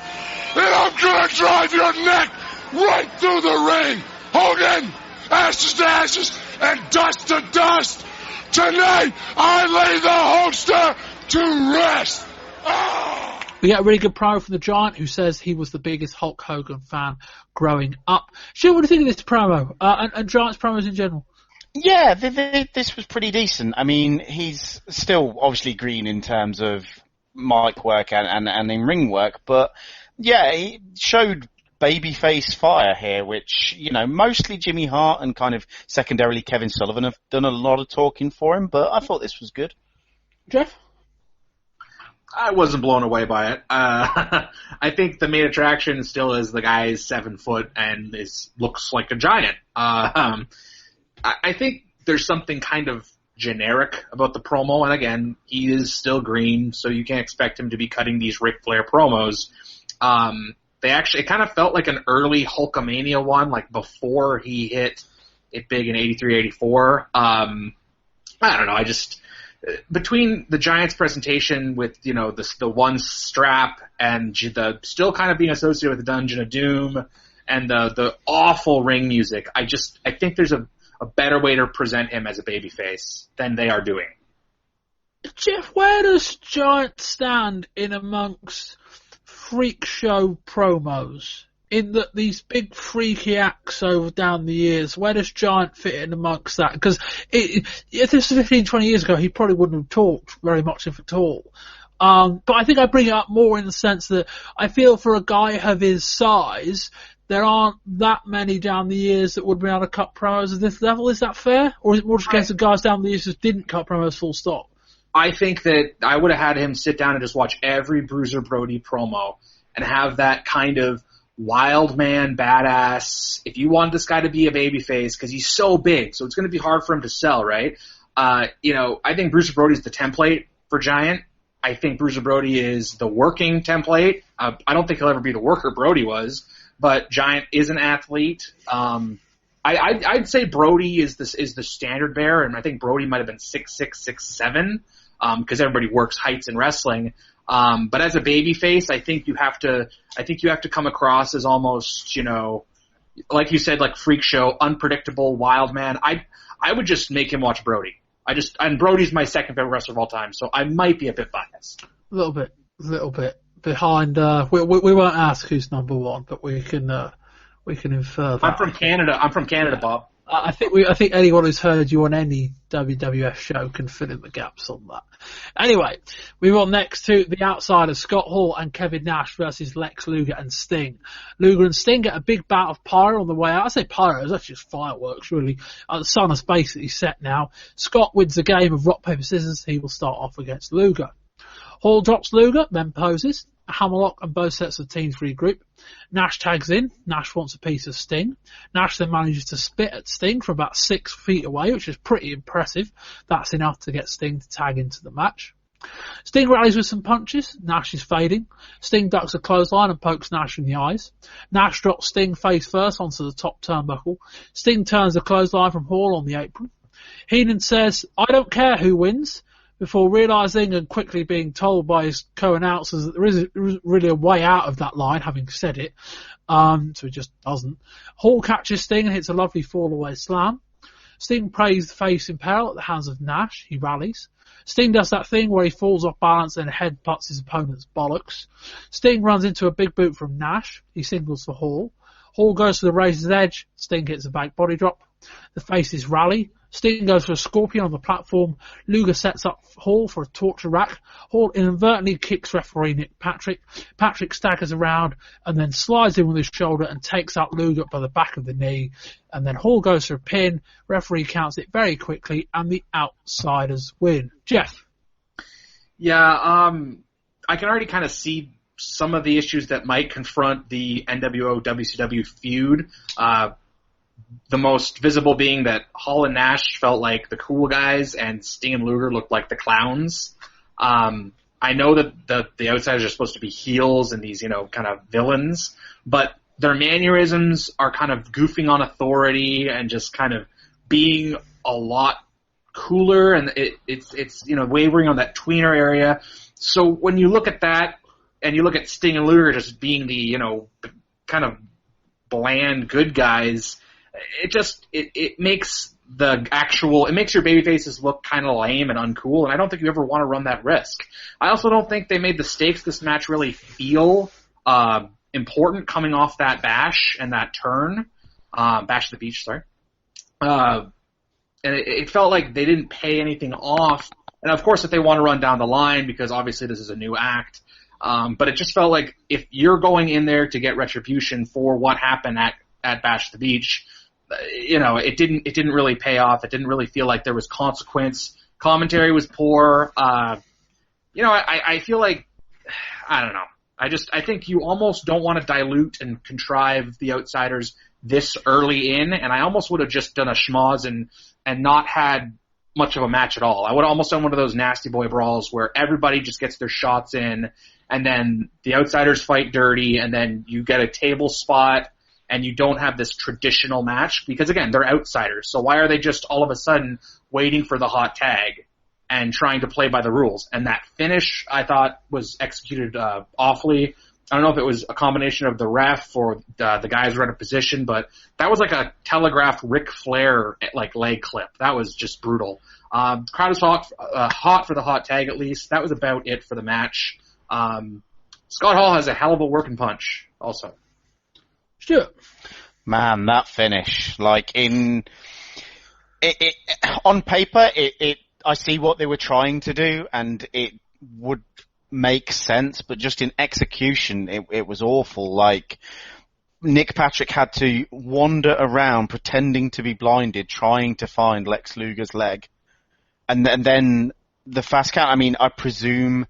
And I'm going to drive your neck right through the ring. Hogan, ashes to ashes and dust to dust. Tonight, I lay the Hulkster to rest. Oh! We get a really good promo from the Giant, who says he was the biggest Hulk Hogan fan growing up. Stu, what do you think of this promo? And Giant's promos in general? Yeah, this was pretty decent. I mean, he's still obviously green in terms of mic work and in ring work, but yeah, he showed babyface fire here, which, you know, mostly Jimmy Hart and kind of secondarily Kevin Sullivan have done a lot of talking for him, but I thought this was good. Jeff? I wasn't blown away by it. I think the main attraction still is the guy is 7 foot and looks like a giant. I think there's something kind of generic about the promo, and again, he is still green, so you can't expect him to be cutting these Ric Flair promos. It kind of felt like an early Hulkamania one, like before he hit it big in 83, 84. I don't know, between the Giants presentation with, you know, the one strap and the still kind of being associated with the Dungeon of Doom and the awful ring music, I think there's a better way to present him as a babyface than they are doing. Jeff, where does Giant stand in amongst freak show promos? In that these big freaky acts over down the years, where does Giant fit in amongst that? Because if this was 15, 20 years ago, he probably wouldn't have talked very much, if at all. But I think I bring it up more in the sense that I feel for a guy of his size, there aren't that many down the years that would be able to cut promos at this level. Is that fair? Or is it more just against the guys down the years who didn't cut promos full stop? I think that I would have had him sit down and just watch every Bruiser Brody promo and have that kind of wild man, badass. If you want this guy to be a babyface, because he's so big, so it's going to be hard for him to sell, right? I think Bruiser Brody is the template for Giant. I think Bruiser Brody is the working template. I don't think he'll ever be the worker Brody was, but Giant is an athlete. I'd say Brody is the standard bearer, and I think Brody might have been 6'6", 6'7", because everybody works heights in wrestling. But as a babyface, I think you have to come across as almost, you know, like you said, like freak show, unpredictable, wild man. I would just make him watch Brody. And Brody's my second favorite wrestler of all time, so I might be a bit biased. A little bit behind. We won't ask who's number one, but we can infer that. I'm from Canada, Bob. I think anyone who's heard you on any WWF show can fill in the gaps on that. Anyway, we move on next to the Outsiders, Scott Hall and Kevin Nash versus Lex Luger and Sting. Luger and Sting get a big bout of pyro on the way out. I say pyro, it's actually just fireworks, really. The sun is basically set now. Scott wins the game of rock, paper, scissors. He will start off against Luger. Hall drops Luger, then poses. A hammerlock and both sets of teams regroup. Nash tags in. Nash wants a piece of Sting. Nash then manages to spit at Sting from about 6 feet away, which is pretty impressive. That's enough to get Sting to tag into the match. Sting rallies with some punches. Nash is fading. Sting ducks a clothesline and pokes Nash in the eyes. Nash drops Sting face first onto the top turnbuckle. Sting turns the clothesline from Hall on the apron. Heenan says, "I don't care who wins," before realising and quickly being told by his co-announcers that there isn't really a way out of that line, having said it. So he just doesn't. Hall catches Sting and hits a lovely fall-away slam. Sting prays the face in peril at the hands of Nash. He rallies. Sting does that thing where he falls off balance and headbutts his opponent's bollocks. Sting runs into a big boot from Nash. He signals for Hall. Hall goes for the razor's edge. Sting hits a back body drop. The faces rally. Sting goes for a scorpion on the platform. Luger sets up Hall for a torture rack. Hall inadvertently kicks referee Nick Patrick. Patrick staggers around and then slides in with his shoulder and takes out Luger by the back of the knee. And then Hall goes for a pin. Referee counts it very quickly and the Outsiders win. Jeff? Yeah, I can already kind of see some of the issues that might confront the NWO WCW feud. The most visible being that Hall and Nash felt like the cool guys and Sting and Luger looked like the clowns. I know that the Outsiders are supposed to be heels and these, kind of villains, but their mannerisms are kind of goofing on authority and just kind of being a lot cooler, and it's wavering on that tweener area. So when you look at that and you look at Sting and Luger just being the, kind of bland good guys, it makes it makes your baby faces look kind of lame and uncool, and I don't think you ever want to run that risk. I also don't think they made the stakes of this match really feel important coming off that bash and that turn. Bash at the Beach, sorry. And it felt like they didn't pay anything off. And of course, if they want to run down the line, because obviously this is a new act, but it just felt like if you're going in there to get retribution for what happened at Bash at the Beach, it didn't really pay off. It didn't really feel like there was consequence. Commentary was poor. I feel like, I don't know. I think you almost don't want to dilute and contrive the Outsiders this early in, and I almost would have just done a schmoz and not had much of a match at all. I would have almost done one of those nasty boy brawls where everybody just gets their shots in, and then the Outsiders fight dirty, and then you get a table spot, and you don't have this traditional match, because again, they're Outsiders, so why are they just all of a sudden waiting for the hot tag and trying to play by the rules? And that finish, I thought, was executed awfully. I don't know if it was a combination of the ref or the guys were out of position, but that was like a telegraphed Ric Flair leg clip. That was just brutal. Crowd was hot for the hot tag, at least. That was about it for the match. Scott Hall has a hell of a working punch, also. Stewart. Man, that finish, on paper, I see what they were trying to do, and it would make sense, but just in execution, it was awful. Nick Patrick had to wander around pretending to be blinded, trying to find Lex Luger's leg. And then the fast count, I presume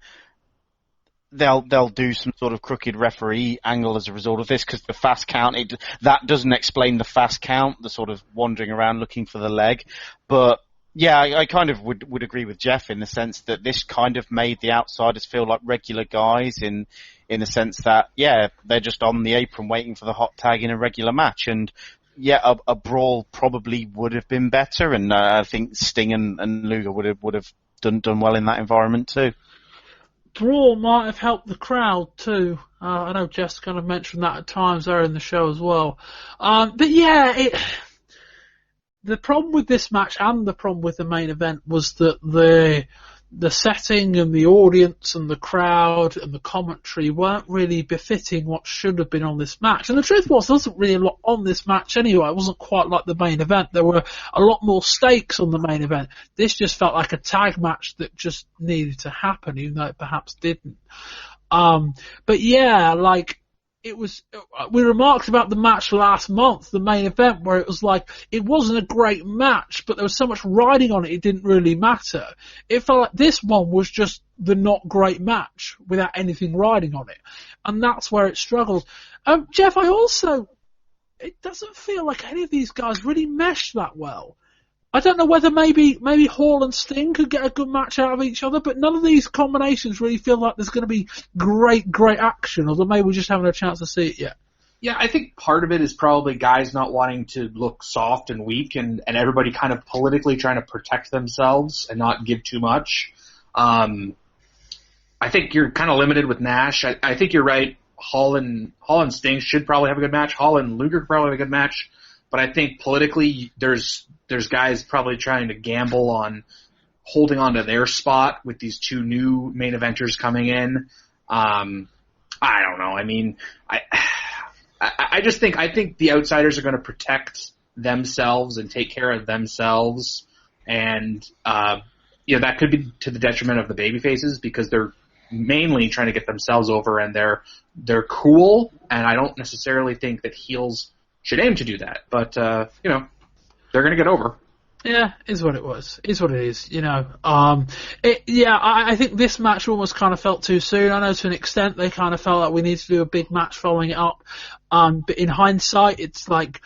they'll do some sort of crooked referee angle as a result of this, because the fast count, that doesn't explain the fast count, the sort of wandering around looking for the leg. But yeah, I kind of would agree with Jeff in the sense that this kind of made the Outsiders feel like regular guys in the sense that, yeah, they're just on the apron waiting for the hot tag in a regular match. And yeah, a brawl probably would have been better, and I think Sting and Luger would have done well in that environment too. Brawl might have helped the crowd too. I know Jess kind of mentioned that at times there in the show as well. But yeah, the problem with this match and the problem with the main event was that the setting and the audience and the crowd and the commentary weren't really befitting what should have been on this match. And the truth was, there wasn't really a lot on this match anyway. It wasn't quite like the main event. There were a lot more stakes on the main event. This just felt like a tag match that just needed to happen, even though it perhaps didn't. But yeah, we remarked about the match last month, the main event, where it was it wasn't a great match, but there was so much riding on it, it didn't really matter. It felt like this one was just the not great match without anything riding on it. And that's where it struggles. Jeff, it doesn't feel like any of these guys really meshed that well. I don't know whether maybe Hall and Sting could get a good match out of each other, but none of these combinations really feel like there's going to be great action, although maybe we're just having a chance to see it yet. Yeah, I think part of it is probably guys not wanting to look soft and weak, and everybody kind of politically trying to protect themselves and not give too much. I think you're kind of limited with Nash. I think you're right. Hall and Sting should probably have a good match. Hall and Luger could probably have a good match. But I think politically, there's guys probably trying to gamble on holding on to their spot with these two new main eventers coming in. I don't know. I think the Outsiders are going to protect themselves and take care of themselves. and that could be to the detriment of the babyfaces because they're mainly trying to get themselves over, and they're cool, and I don't necessarily think that heels should aim to do that, but they're going to get over. Yeah, is what it was. Is what it is, I think this match almost kind of felt too soon. I know to an extent they kind of felt like we need to do a big match following it up. But in hindsight, it's like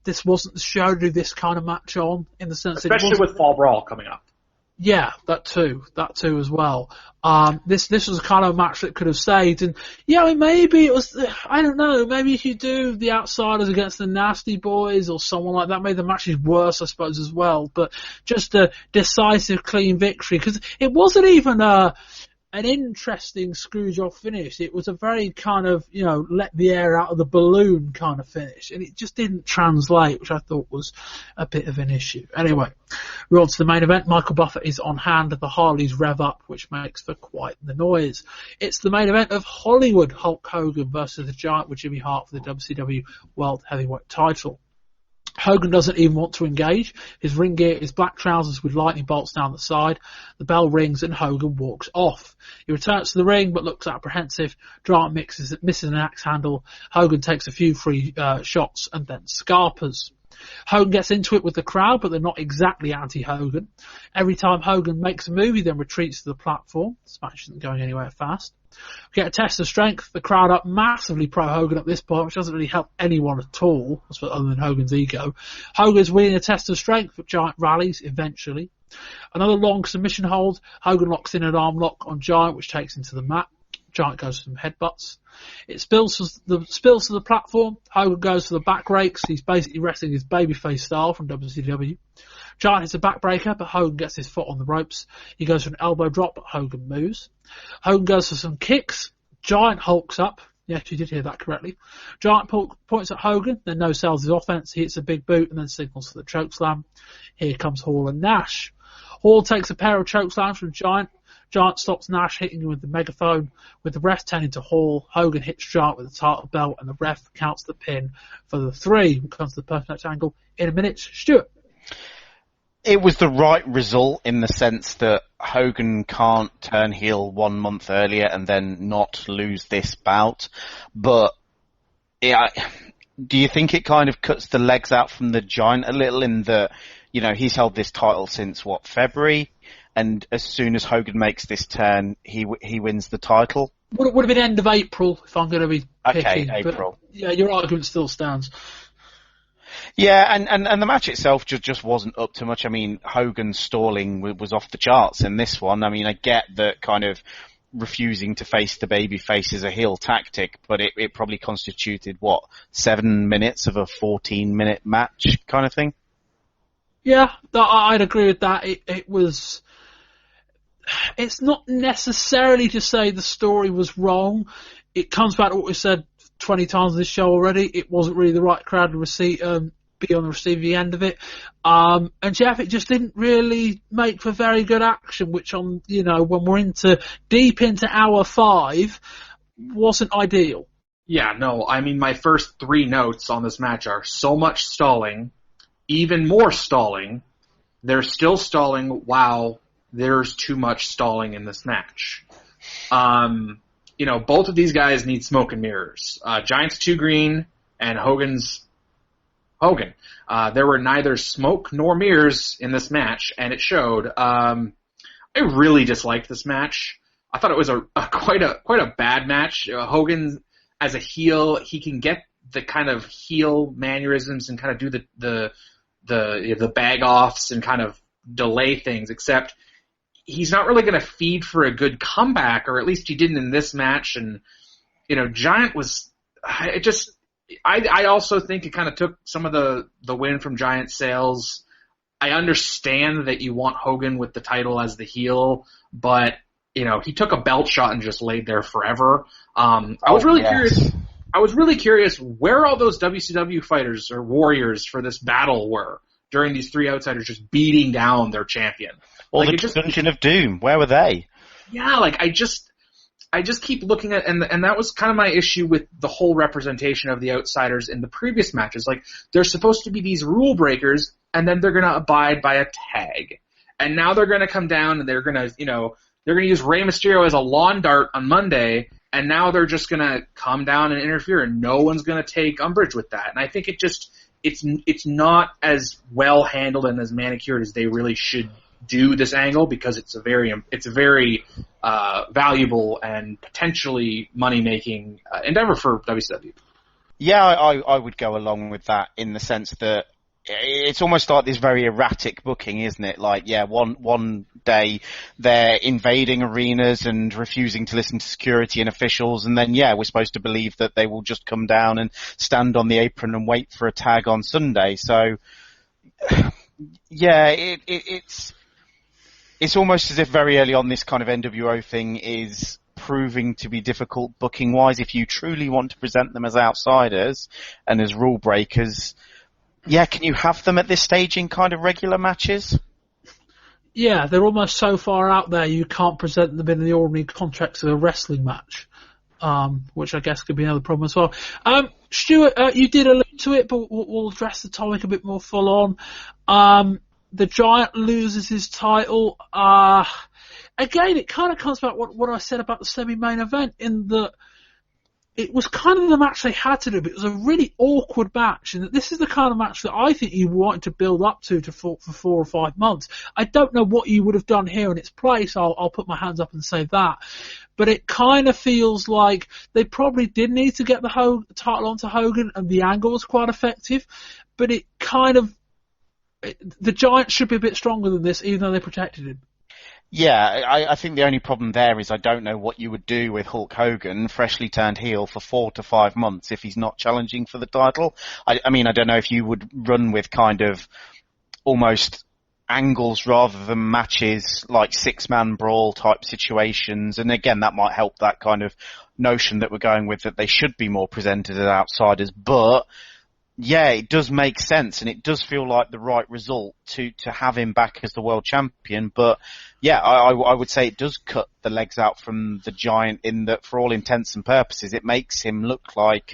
this wasn't the show to do this kind of match on, in the sense especially with Fall Brawl coming up. Yeah, that too as well. This was a kind of match that could have stayed, and maybe it was, I don't know, maybe if you do the Outsiders against the Nasty Boys or someone like that, made the matches worse, I suppose, as well. But just a decisive, clean victory, because it wasn't even an interesting screwjob finish. It was a very kind of, let the air out of the balloon kind of finish. And it just didn't translate, which I thought was a bit of an issue. Anyway, we're on to the main event. Michael Buffer is on hand. The Harleys rev up, which makes for quite the noise. It's the main event of Hollywood Hulk Hogan versus the Giant with Jimmy Hart for the WCW World Heavyweight title. Hogan doesn't even want to engage. His ring gear is black trousers with lightning bolts down the side. The bell rings and Hogan walks off. He returns to the ring but looks apprehensive. Giant misses an axe handle. Hogan takes a few free shots and then scarpers. Hogan gets into it with the crowd, but they're not exactly anti-Hogan. Every time Hogan makes a move, he then retreats to the platform. This match isn't going anywhere fast. We get a test of strength. The crowd up massively pro-Hogan at this point, which doesn't really help anyone at all, other than Hogan's ego. Hogan's winning a test of strength, but Giant rallies eventually. Another long submission hold. Hogan locks in an arm lock on Giant, which takes him to the mat. Giant goes for some headbutts. It spills to the platform. Hogan goes for the back rakes. He's basically wrestling his babyface style from WCW. Giant hits a backbreaker, but Hogan gets his foot on the ropes. He goes for an elbow drop, but Hogan moves. Hogan goes for some kicks. Giant hulks up. Yes, you did hear that correctly. Giant points at Hogan, then no-sells his offense. He hits a big boot and then signals for the chokeslam. Here comes Hall and Nash. Hall takes a pair of chokeslams from Giant. Giant stops Nash hitting him with the megaphone. With the ref turning to Hall, Hogan hits Giant with the title belt and the ref counts the pin for the 3. We'll come to the perfect angle in a minute. Stewart. It was the right result in the sense that Hogan can't turn heel 1 month earlier and then not lose this bout. But do you think it kind of cuts the legs out from the Giant a little in that, he's held this title since, February? And as soon as Hogan makes this turn, he wins the title? Would have been end of April, if I'm going to be picking. Okay, April. But, yeah, your argument still stands. Yeah, and the match itself just wasn't up to much. I mean, Hogan's stalling was off the charts in this one. I mean, I get that kind of refusing to face the babyface is a heel tactic, but it probably constituted, 7 minutes of a 14-minute match kind of thing? Yeah, I'd agree with that. It was... It's not necessarily to say the story was wrong. It comes back to what we said 20 times in this show already. It wasn't really the right crowd to be on the receiving end of it. And Jeff, it just didn't really make for very good action, which when we're deep into hour 5, wasn't ideal. Yeah, no, I mean, my first 3 notes on this match are so much stalling, even more stalling. They're still stalling. Wow. There's too much stalling in this match. Both of these guys need smoke and mirrors. Giant's too green, and Hogan's Hogan. There were neither smoke nor mirrors in this match, and it showed. I really disliked this match. I thought it was quite a bad match. Hogan, as a heel, he can get the kind of heel mannerisms and kind of do the bag offs and kind of delay things, except he's not really going to feed for a good comeback, or at least he didn't in this match. And, Giant was, I also think it kind of took some of the win from Giant's sales. I understand that you want Hogan with the title as the heel, but, he took a belt shot and just laid there forever. I was really curious where all those WCW fighters or warriors for this battle were during these 3 outsiders just beating down their champion. Or the Dungeon of Doom, where were they? Yeah, I just keep looking at, and that was kind of my issue with the whole representation of the outsiders in the previous matches. Like, they're supposed to be these rule breakers, and then they're going to abide by a tag. And now they're going to come down and they're going to, they're going to use Rey Mysterio as a lawn dart on Monday, and now they're just going to come down and interfere, and no one's going to take umbrage with that. And I think it's not as well handled and as manicured as they really should do this angle, because it's a very valuable and potentially money-making endeavor for WCW. Yeah, I would go along with that in the sense that it's almost like this very erratic booking, isn't it? Like, yeah, one day they're invading arenas and refusing to listen to security and officials, and then, yeah, we're supposed to believe that they will just come down and stand on the apron and wait for a tag on Sunday. So, yeah, it's almost as if very early on this kind of NWO thing is proving to be difficult booking-wise. If you truly want to present them as outsiders and as rule breakers, yeah, can you have them at this stage in kind of regular matches? Yeah, they're almost so far out there you can't present them in the ordinary context of a wrestling match, which I guess could be another problem as well. Stewart, you did allude to it, but we'll address the topic a bit more full on. The Giant loses his title. Again, it kind of comes back what I said about the semi-main event, in that it was kind of the match they had to do, but it was a really awkward match, and this is the kind of match that I think you wanted to build up to for 4 or 5 months. I don't know what you would have done here in its place. I'll put my hands up and say that. But it kind of feels like they probably did need to get the title onto Hogan, and the angle was quite effective, but it kind of, the Giant should be a bit stronger than this, even though they protected him. Yeah, I think the only problem there is I don't know what you would do with Hulk Hogan, freshly turned heel, for 4 to 5 months if he's not challenging for the title. I mean, I don't know if you would run with kind of almost angles rather than matches, like 6-man brawl type situations. And again, that might help that kind of notion that we're going with, that they should be more presented as outsiders. But yeah, it does make sense, and it does feel like the right result to have him back as the world champion. But yeah, I would say it does cut the legs out from the Giant, in that for all intents and purposes it makes him look like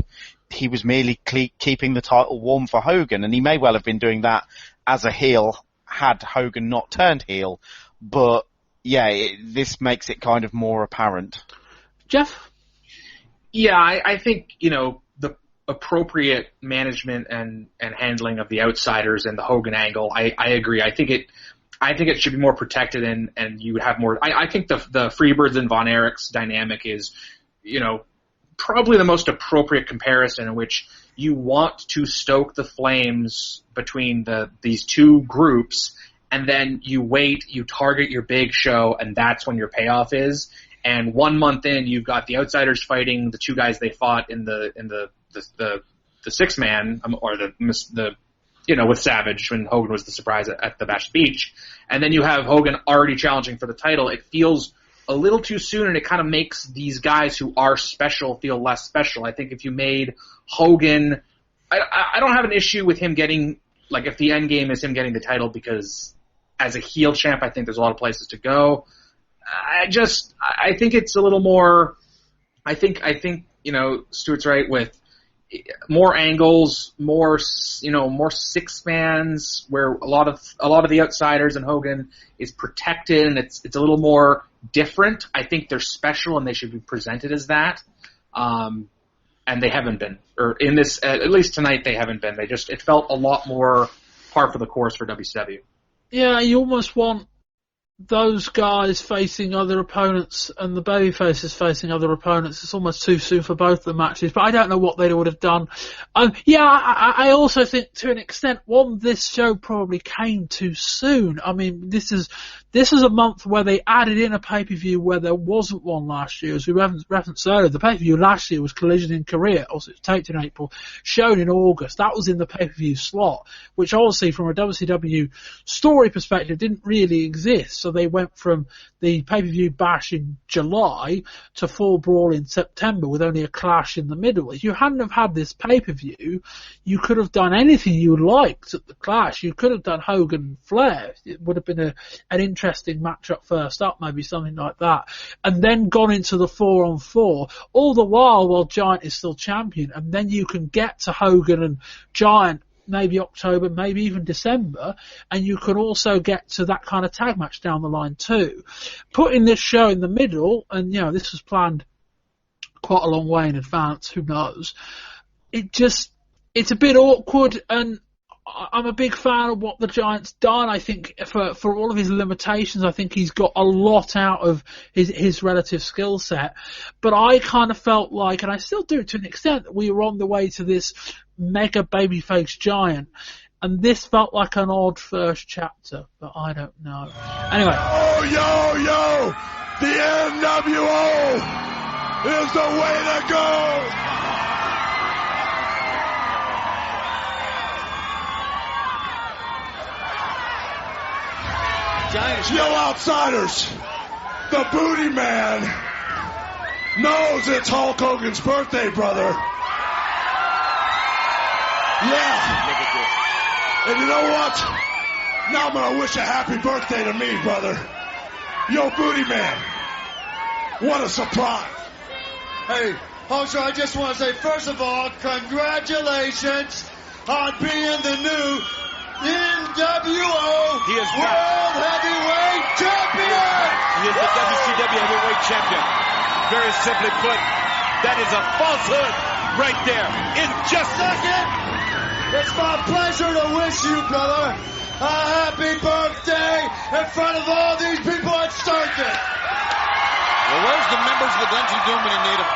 he was merely keeping the title warm for Hogan, and he may well have been doing that as a heel had Hogan not turned heel. But yeah, this makes it kind of more apparent. Jeff? Yeah, I think, the appropriate management and handling of the outsiders and the Hogan angle, I agree. I think it should be more protected, and you would have more. I think the Freebirds and Von Erichs dynamic is, probably the most appropriate comparison, in which you want to stoke the flames between these two groups, and then you wait, you target your big show, and that's when your payoff is. And 1 month in, you've got the outsiders fighting the two guys they fought in the 6-man, or with Savage when Hogan was the surprise at the Bash Beach, and then you have Hogan already challenging for the title. It feels a little too soon, and it kind of makes these guys who are special feel less special. I think if you made Hogan, I don't have an issue with him getting, like, if the end game is him getting the title, because as a heel champ, I think there's a lot of places to go. I think it's a little more. I think Stewart's right with more angles, more 6-mans, where a lot of the outsiders and Hogan is protected, and it's a little more different. I think they're special, and they should be presented as that. And they haven't been, or in this, at least tonight, they haven't been. It felt a lot more par for the course for WCW. Yeah, you almost want those guys facing other opponents and the babyfaces facing other opponents. It's almost too soon for both the matches, but I don't know what they would have done. I also think, to an extent, this show probably came too soon. I mean, this is a month where they added in a pay-per-view where there wasn't one last year. As we referenced earlier, the pay-per-view last year was Collision in Korea. Also, it was taped in April, shown in August. That was in the pay-per-view slot, which obviously from a WCW story perspective didn't really exist. So they went from the pay-per-view bash in July to Fall Brawl in September, with only a clash in the middle. If you hadn't have had this pay-per-view, you could have done anything you liked at the clash. You could have done Hogan and Flair. It would have been an interesting matchup first up, maybe something like that, and then gone into the 4-on-4, all the while Giant is still champion, and then you can get to Hogan and Giant maybe October, maybe even December, and you can also get to that kind of tag match down the line too. Putting this show in the middle, and this was planned quite a long way in advance, who knows, it's a bit awkward, and I'm a big fan of what the Giant's done. I think for all of his limitations, I think he's got a lot out of his relative skill set. But I kind of felt like, and I still do to an extent, that we were on the way to this mega babyface Giant. And this felt like an odd first chapter, but I don't know. Anyway. Oh, yo! The NWO is the way to go! Giants. Yo, outsiders! The Booty Man knows it's Hulk Hogan's birthday, brother. Yeah. And you know what? Now I'm gonna wish a happy birthday to me, brother. Yo, Booty Man. What a surprise. Hey, Hulkster, I just want to say, first of all, congratulations on being the new NWO World Heavyweight Champion! He is the WCW Heavyweight Champion. Very simply put, that is a falsehood right there. In just second, it's my pleasure to wish you, brother, a happy birthday in front of all these people at Sturgis. Well, where's the members of the Dungeon Doom when you need them?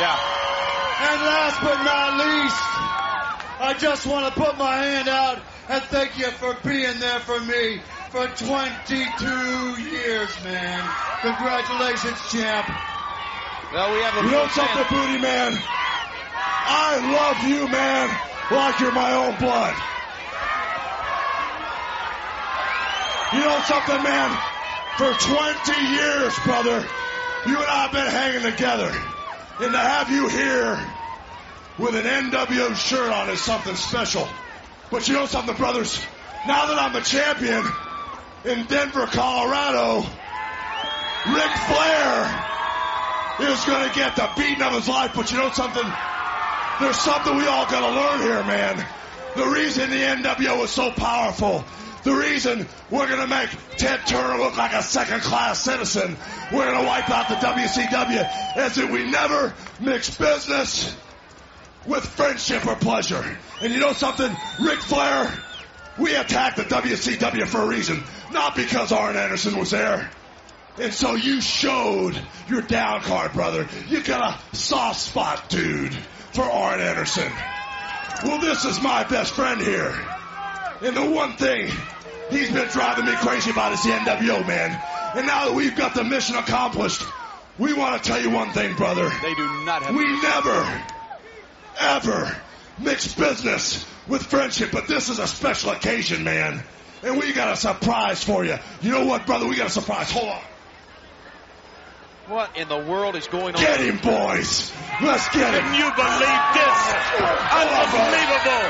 Yeah. And last but not least, I just want to put my hand out and thank you for being there for me for 22 years, man. Congratulations, champ. Well, we have a You know something, Booty Man? I love you, man, like you're my own blood. You know something, man? For 20 years, brother, you and I have been hanging together. And to have you here with an NWO shirt on is something special. But you know something, brothers? Now that I'm a champion in Denver, Colorado, Ric Flair is going to get the beating of his life. But you know something? There's something we all got to learn here, man. The reason the NWO is so powerful, the reason we're going to make Ted Turner look like a second-class citizen, we're going to wipe out the WCW, is that we never mix business with friendship or pleasure. And you know something? Ric Flair, we attacked the WCW for a reason, not because Arn Anderson was there. And so you showed your down card, brother. You got a soft spot, dude, for Arn Anderson. Well, this is my best friend here. And the one thing he's been driving me crazy about is the NWO, man. And now that we've got the mission accomplished, we want to tell you one thing, brother. They do not have... We never, ever mix business with friendship, but this is a special occasion, man. And we got a surprise for you. You know what, brother? We got a surprise. Hold on. What in the world is going on? Get him, boys. Let's get him. Can you believe this? Unbelievable.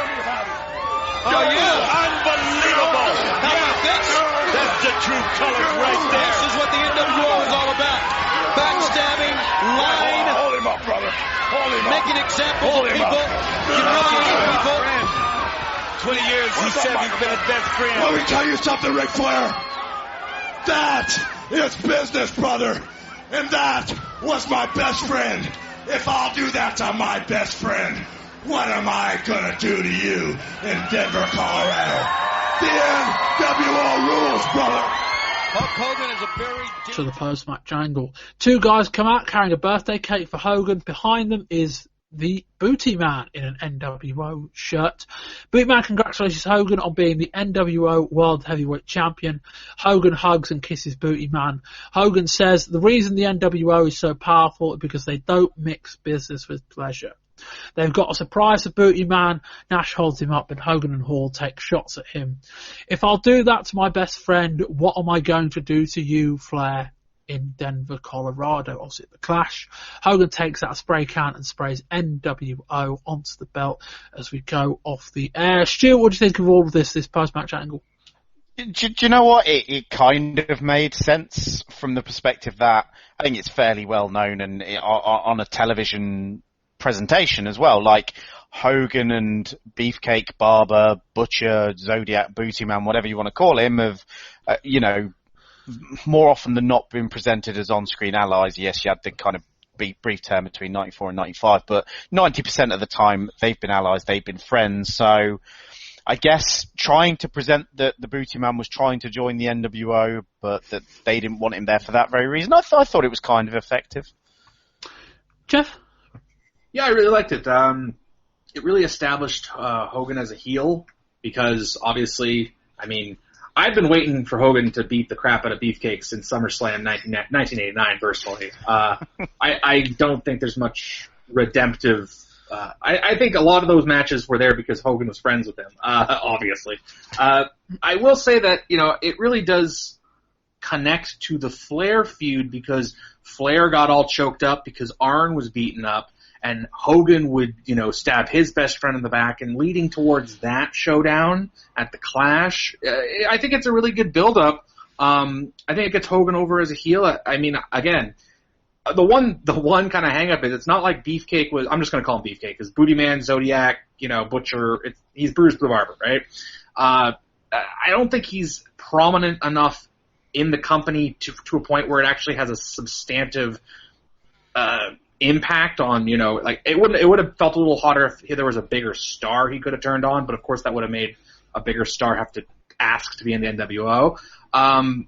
Oh, yeah. Unbelievable. How about this? That's the true colors right there. This is what the NWO is all about. Backstabbing, lying. Hold him up, brother. Hold him up. Making examples of people. Humiliating people. 20 years, he said he's been his best friend. Let me tell you something, Ric Flair. That is business, brother. And that was my best friend. If I'll do that to my best friend, what am I gonna do to you in Denver, Colorado? The NWO rules, brother. Hulk Hogan is a very... To the post-match angle. Two guys come out carrying a birthday cake for Hogan. Behind them is the Booty Man in an NWO shirt. Booty Man congratulates Hogan on being the NWO World Heavyweight Champion. Hogan hugs and kisses Booty Man. Hogan says the reason the NWO is so powerful is because they don't mix business with pleasure. They've got a surprise for Booty Man. Nash holds him up and Hogan and Hall take shots at him. If I'll do that to my best friend, what am I going to do to you, Flair? In Denver, Colorado, opposite the Clash. Hogan takes out a spray can and sprays NWO onto the belt as we go off the air. Stewart, what do you think of all of this post-match angle? Do you know what? It kind of made sense from the perspective that I think it's fairly well known and on a television presentation as well. Like Hogan and Beefcake, Barber, Butcher, Zodiac, Booty Man, whatever you want to call him, have, more often than not been presented as on-screen allies. Yes, you had the kind of brief term between 94 and 95, but 90% of the time they've been allies, they've been friends. So I guess trying to present that the Booty Man was trying to join the NWO, but that they didn't want him there for that very reason, I thought it was kind of effective. Jeff? Yeah, I really liked it. It really established Hogan as a heel because obviously, I mean, I've been waiting for Hogan to beat the crap out of Beefcake since SummerSlam 1989, personally. I don't think there's much redemptive. I think a lot of those matches were there because Hogan was friends with him, obviously. I will say that, it really does connect to the Flair feud because Flair got all choked up because Arn was beaten up. And Hogan would, stab his best friend in the back, and leading towards that showdown at the Clash, I think it's a really good build-up. I think it gets Hogan over as a heel. I mean, again, the one kind of hang-up is it's not like Beefcake was. I'm just going to call him Beefcake because Booty Man, Zodiac, Butcher. He's Bruce the Barber, right? I don't think he's prominent enough in the company to a point where it actually has a substantive impact on, it would have felt a little hotter if there was a bigger star he could have turned on, but of course that would have made a bigger star have to ask to be in the NWO. I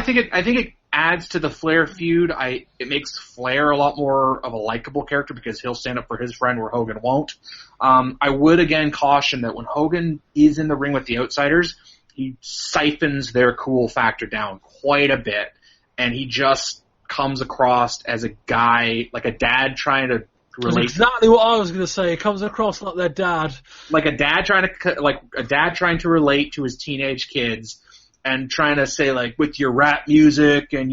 think it adds to the Flair feud. It makes Flair a lot more of a likable character because he'll stand up for his friend where Hogan won't. I would again caution that when Hogan is in the ring with the Outsiders, he siphons their cool factor down quite a bit, and he just comes across as a guy, like a dad trying to relate. That's exactly what I was going to say. It comes across like their dad. Like a dad trying to relate to his teenage kids and trying to say, with your rap music and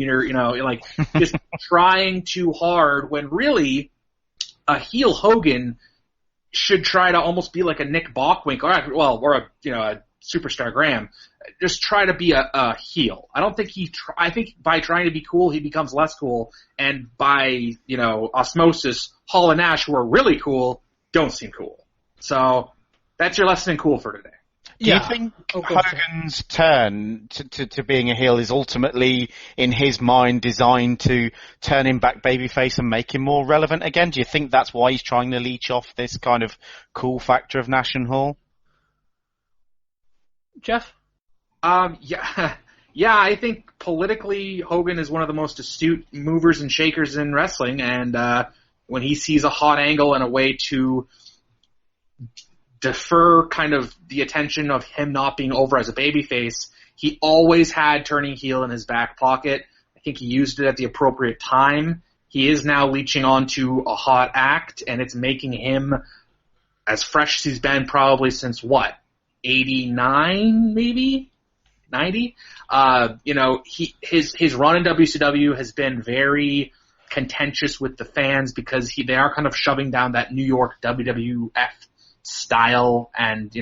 just trying too hard when really a heel Hogan should try to almost be like a Nick Bockwink or a Superstar Graham. Just try to be a heel. I don't think I think by trying to be cool, he becomes less cool. And by, osmosis, Hall and Nash, who are really cool, don't seem cool. So that's your lesson in cool for today. Do you think Hogan's turn to being a heel is ultimately, in his mind, designed to turn him back babyface and make him more relevant again? Do you think that's why he's trying to leech off this kind of cool factor of Nash and Hall? Jeff? Yeah, I think politically Hogan is one of the most astute movers and shakers in wrestling, and when he sees a hot angle and a way to defer kind of the attention of him not being over as a babyface, he always had turning heel in his back pocket. I think he used it at the appropriate time. He is now leeching onto a hot act, and it's making him as fresh as he's been probably since 89, maybe 90. His run in WCW has been very contentious with the fans because they are kind of shoving down that New York WWF style, and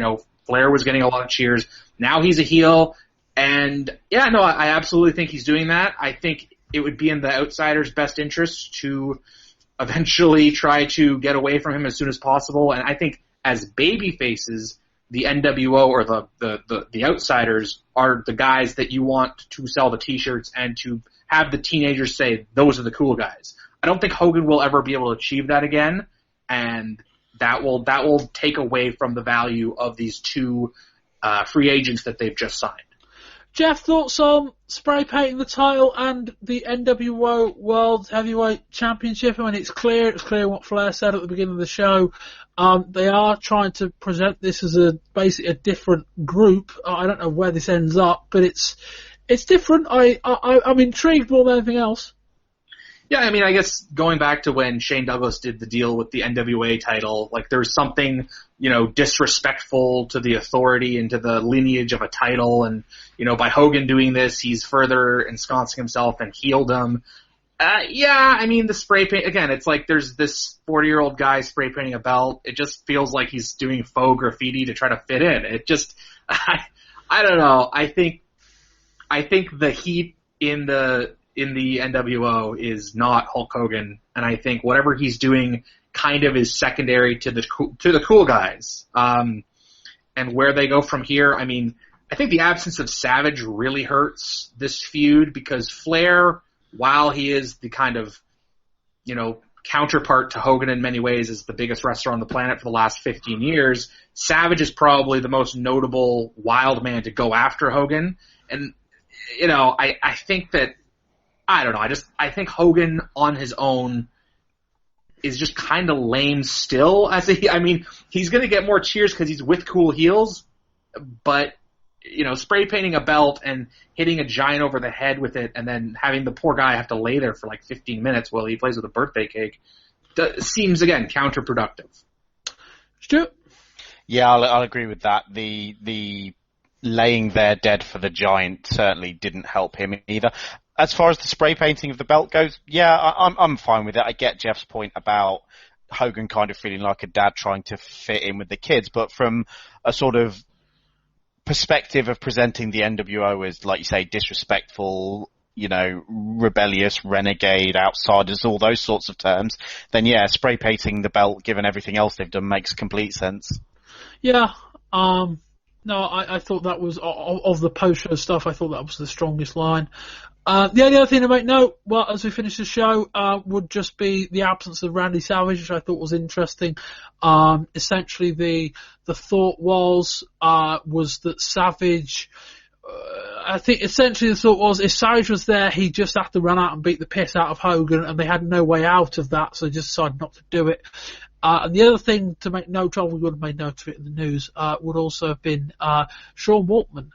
Flair was getting a lot of cheers. Now he's a heel, and I absolutely think he's doing that. I think it would be in the Outsiders' best interest to eventually try to get away from him as soon as possible. And I think as baby faces, the NWO or the Outsiders are the guys that you want to sell the T-shirts and to have the teenagers say, those are the cool guys. I don't think Hogan will ever be able to achieve that again, and that will take away from the value of these two free agents that they've just signed. Jeff, thoughts on spray painting the title and the NWO World Heavyweight Championship? I mean, it's clear what Flair said at the beginning of the show. They are trying to present this as basically a different group. I don't know where this ends up, but it's different. I'm intrigued more than anything else. Yeah, I mean, I guess going back to when Shane Douglas did the deal with the NWA title, there's something, disrespectful to the authority and to the lineage of a title. And, by Hogan doing this, he's further ensconcing himself and healed him. I mean, the spray paint, again, it's like there's this 40-year-old guy spray painting a belt. It just feels like he's doing faux graffiti to try to fit in. It just, I don't know. I think the heat in the in the NWO is not Hulk Hogan, and I think whatever he's doing kind of is secondary to the cool guys. And where they go from here, I mean, I think the absence of Savage really hurts this feud because Flair, while he is the kind of, counterpart to Hogan in many ways, is the biggest wrestler on the planet for the last 15 years, Savage is probably the most notable wild man to go after Hogan. And, I think that, I don't know, I think Hogan on his own is just kind of lame still. He's going to get more cheers because he's with cool heels, but, spray painting a belt and hitting a giant over the head with it and then having the poor guy have to lay there for like 15 minutes while he plays with a birthday cake seems, again, counterproductive. Stu? Yeah, I'll agree with that. The laying there dead for the giant certainly didn't help him either. As far as the spray painting of the belt goes, yeah, I'm fine with it. I get Jeff's point about Hogan kind of feeling like a dad trying to fit in with the kids, but from a sort of perspective of presenting the NWO as, like you say, disrespectful, rebellious, renegade, outsiders, all those sorts of terms, then yeah, spray painting the belt, given everything else they've done, makes complete sense. Yeah, no, I thought that was, of the post-show stuff, I thought that was the strongest line. The only other thing to make note, well, as we finish the show, would just be the absence of Randy Savage, which I thought was interesting. Essentially, the thought was that Savage, I think essentially the thought was if Savage was there, he'd just have to run out and beat the piss out of Hogan, and they had no way out of that, so they just decided not to do it. And the other thing to make note of, we would have made note of it in the news, would also have been Sean Waltman,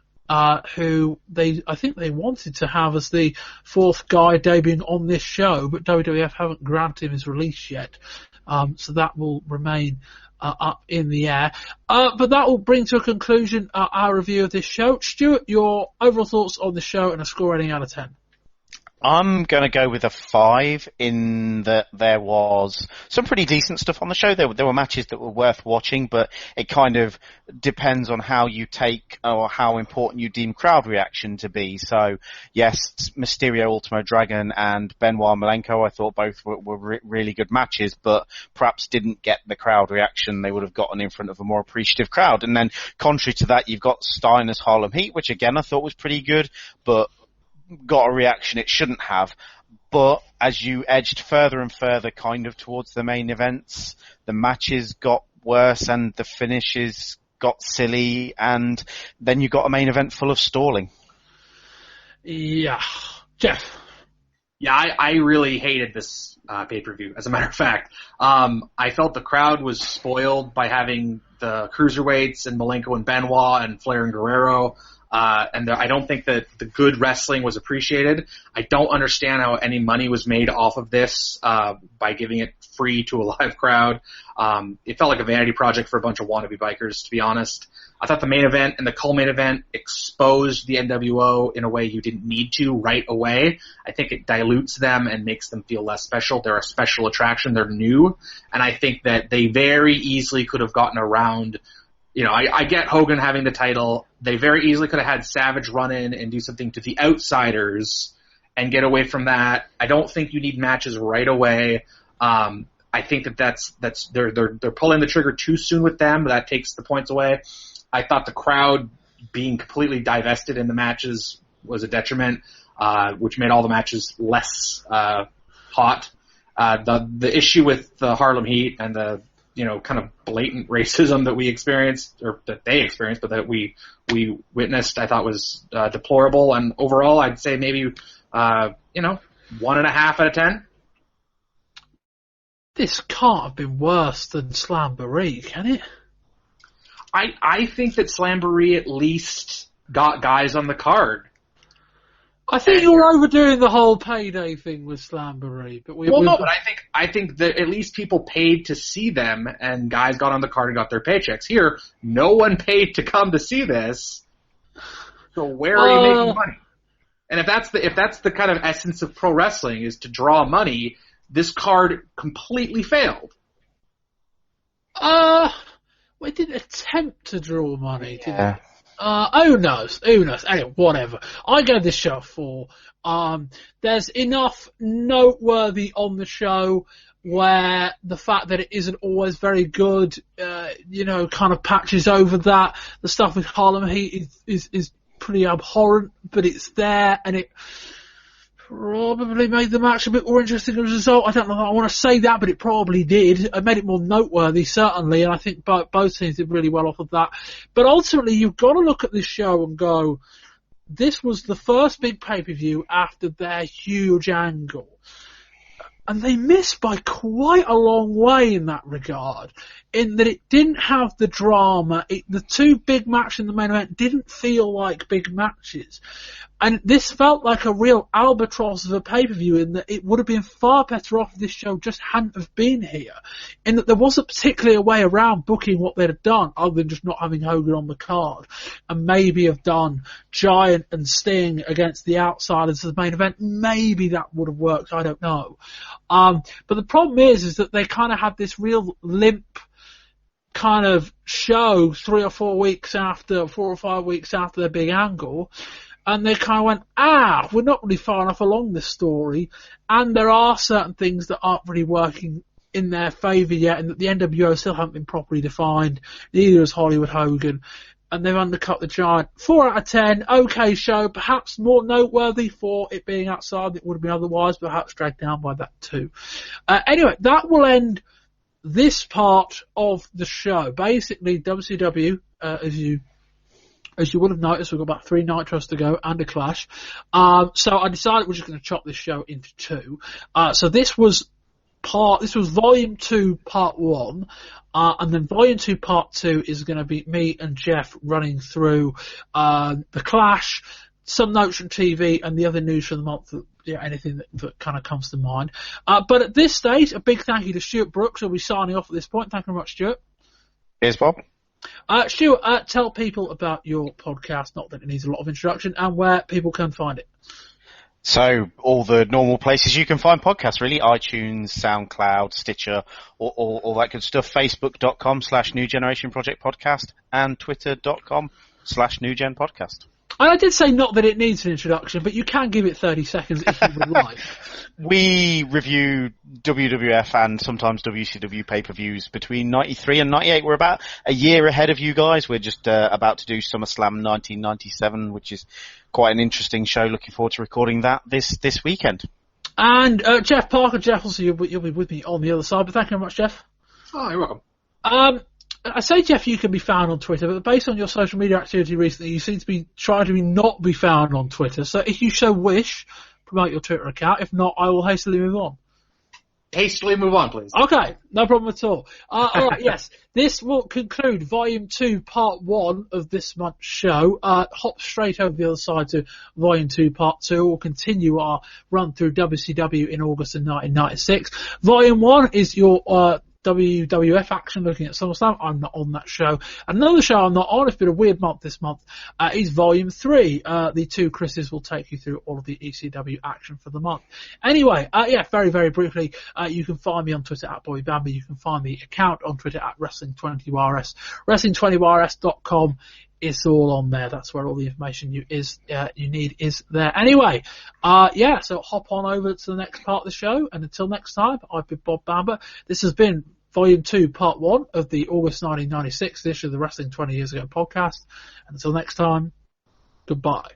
who I think they wanted to have as the fourth guy debuting on this show, but WWF haven't granted him his release yet. So that will remain up in the air. But that will bring to a conclusion our review of this show. Stuart, your overall thoughts on the show and a score rating out of 10. I'm going to go with a 5 in that there was some pretty decent stuff on the show. There were matches that were worth watching, but it kind of depends on how you take or how important you deem crowd reaction to be. So, yes, Mysterio, Ultimo Dragon, and Benoit Malenko, I thought both were really good matches, but perhaps didn't get the crowd reaction they would have gotten in front of a more appreciative crowd. And then, contrary to that, you've got Steiner's Harlem Heat, which again I thought was pretty good, but got a reaction it shouldn't have. But as you edged further and further kind of towards the main events, the matches got worse and the finishes got silly, and then you got a main event full of stalling. Yeah. Jeff? Yeah, I really hated this pay-per-view, as a matter of fact. I felt the crowd was spoiled by having the cruiserweights and Malenko and Benoit and Flair and Guerrero. I don't think that the good wrestling was appreciated. I don't understand how any money was made off of this by giving it free to a live crowd. It felt like a vanity project for a bunch of wannabe bikers, to be honest. I thought the main event and the co-main event exposed the NWO in a way you didn't need to right away. I think it dilutes them and makes them feel less special. They're a special attraction. They're new. And I think that they very easily could have gotten around. I get Hogan having the title. They very easily could have had Savage run in and do something to the Outsiders and get away from that. I don't think you need matches right away. I think that's they're pulling the trigger too soon with them. That takes the points away. I thought the crowd being completely divested in the matches was a detriment, which made all the matches less hot. The issue with the Harlem Heat and the kind of blatant racism that we experienced, or that they experienced, but that we witnessed, I thought was deplorable. And overall, I'd say maybe 1.5 out of 10. This can't have been worse than Slamboree, can it? I think that Slamboree at least got guys on the card. I think you're overdoing the whole payday thing with Slamboree, but but I think that at least people paid to see them, and guys got on the card and got their paychecks. Here, no one paid to come to see this, so where are you making money? And if that's the kind of essence of pro wrestling is to draw money, this card completely failed. We didn't attempt to draw money, did it? Who knows? Anyway, whatever. I gave this show a 4. There's enough noteworthy on the show where the fact that it isn't always very good, kind of patches over that. The stuff with Harlem Heat is pretty abhorrent, but it's there, and it probably made the match a bit more interesting as a result. I don't know if I want to say that, but it probably did. It made it more noteworthy, certainly, and I think both teams did really well off of that. But ultimately, you've got to look at this show and go, this was the first big pay-per-view after their huge angle. And they missed by quite a long way in that regard, in that it didn't have the drama. The two big matches in the main event didn't feel like big matches. And this felt like a real albatross of a pay-per-view, in that it would have been far better off if this show just hadn't have been here, in that there wasn't particularly a way around booking what they'd have done other than just not having Hogan on the card, and maybe have done Giant and Sting against the Outsiders as the main event. Maybe that would have worked, I don't know. But the problem is that they kind of had this real limp kind of show 3 or 4 weeks after, 4 or 5 weeks after their big angle. And they kind of went, we're not really far enough along this story, and there are certain things that aren't really working in their favour yet, and that the NWO still haven't been properly defined, neither has Hollywood Hogan, and they've undercut the Giant. 4 out of 10, okay show, perhaps more noteworthy for it being outside than it would have been otherwise, perhaps dragged down by that too. Anyway, that will end this part of the show. Basically, WCW, as you would have noticed, we've got about 3 Nitros to go and a Clash. So I decided we're just going to chop this show into 2. So this was Volume 2, Part 1. And then Volume 2, Part 2 is going to be me and Jeff running through the Clash, some notes from TV, and the other news for the month, anything that kind of comes to mind. But at this stage, a big thank you to Stewart Brookes, who'll be signing off at this point. Thank you very much, Stewart. Cheers, Bob. Stewart, tell people about your podcast, not that it needs a lot of introduction, and where people can find it. So, all the normal places you can find podcasts, really. iTunes, SoundCloud, Stitcher, all that good stuff. Facebook.com/New Generation Project Podcast and Twitter.com/New Gen Podcast. I did say not that it needs an introduction, but you can give it 30 seconds if you would like. We review WWF and sometimes WCW pay-per-views between 93 and 98. We're about a year ahead of you guys. We're just about to do SummerSlam 1997, which is quite an interesting show. Looking forward to recording that this weekend. And Jeff Parker. Jeff, also you'll be with me on the other side, but thank you very much, Jeff. Oh, you're welcome. I say, Jeff, you can be found on Twitter, but based on your social media activity recently, you seem to be trying to not be found on Twitter. So if you so wish, promote your Twitter account. If not, I will hastily move on. Hastily move on, please. Okay, no problem at all. All right, yes. This will conclude Volume 2, Part 1 of this month's show. Hop straight over the other side to Volume 2, Part 2. We'll continue our run through WCW in August of 1996. Volume 1 is your WWF action looking at SummerSlam. I'm not on that show. Another show I'm not on, it's been a weird month this month, is Volume 3. The two Chris's will take you through all of the ECW action for the month. Anyway, very, very briefly, you can find me on Twitter at Bamber. You can find the account on Twitter at Wrestling20YRS. Wrestling20YRS.com. It's all on there. That's where all the information you need is there. Anyway, so hop on over to the next part of the show. And until next time, I've been Bob Bamber. This has been Volume 2, Part 1 of the August 1996 edition of the Wrestling 20 Years Ago podcast. And until next time, goodbye.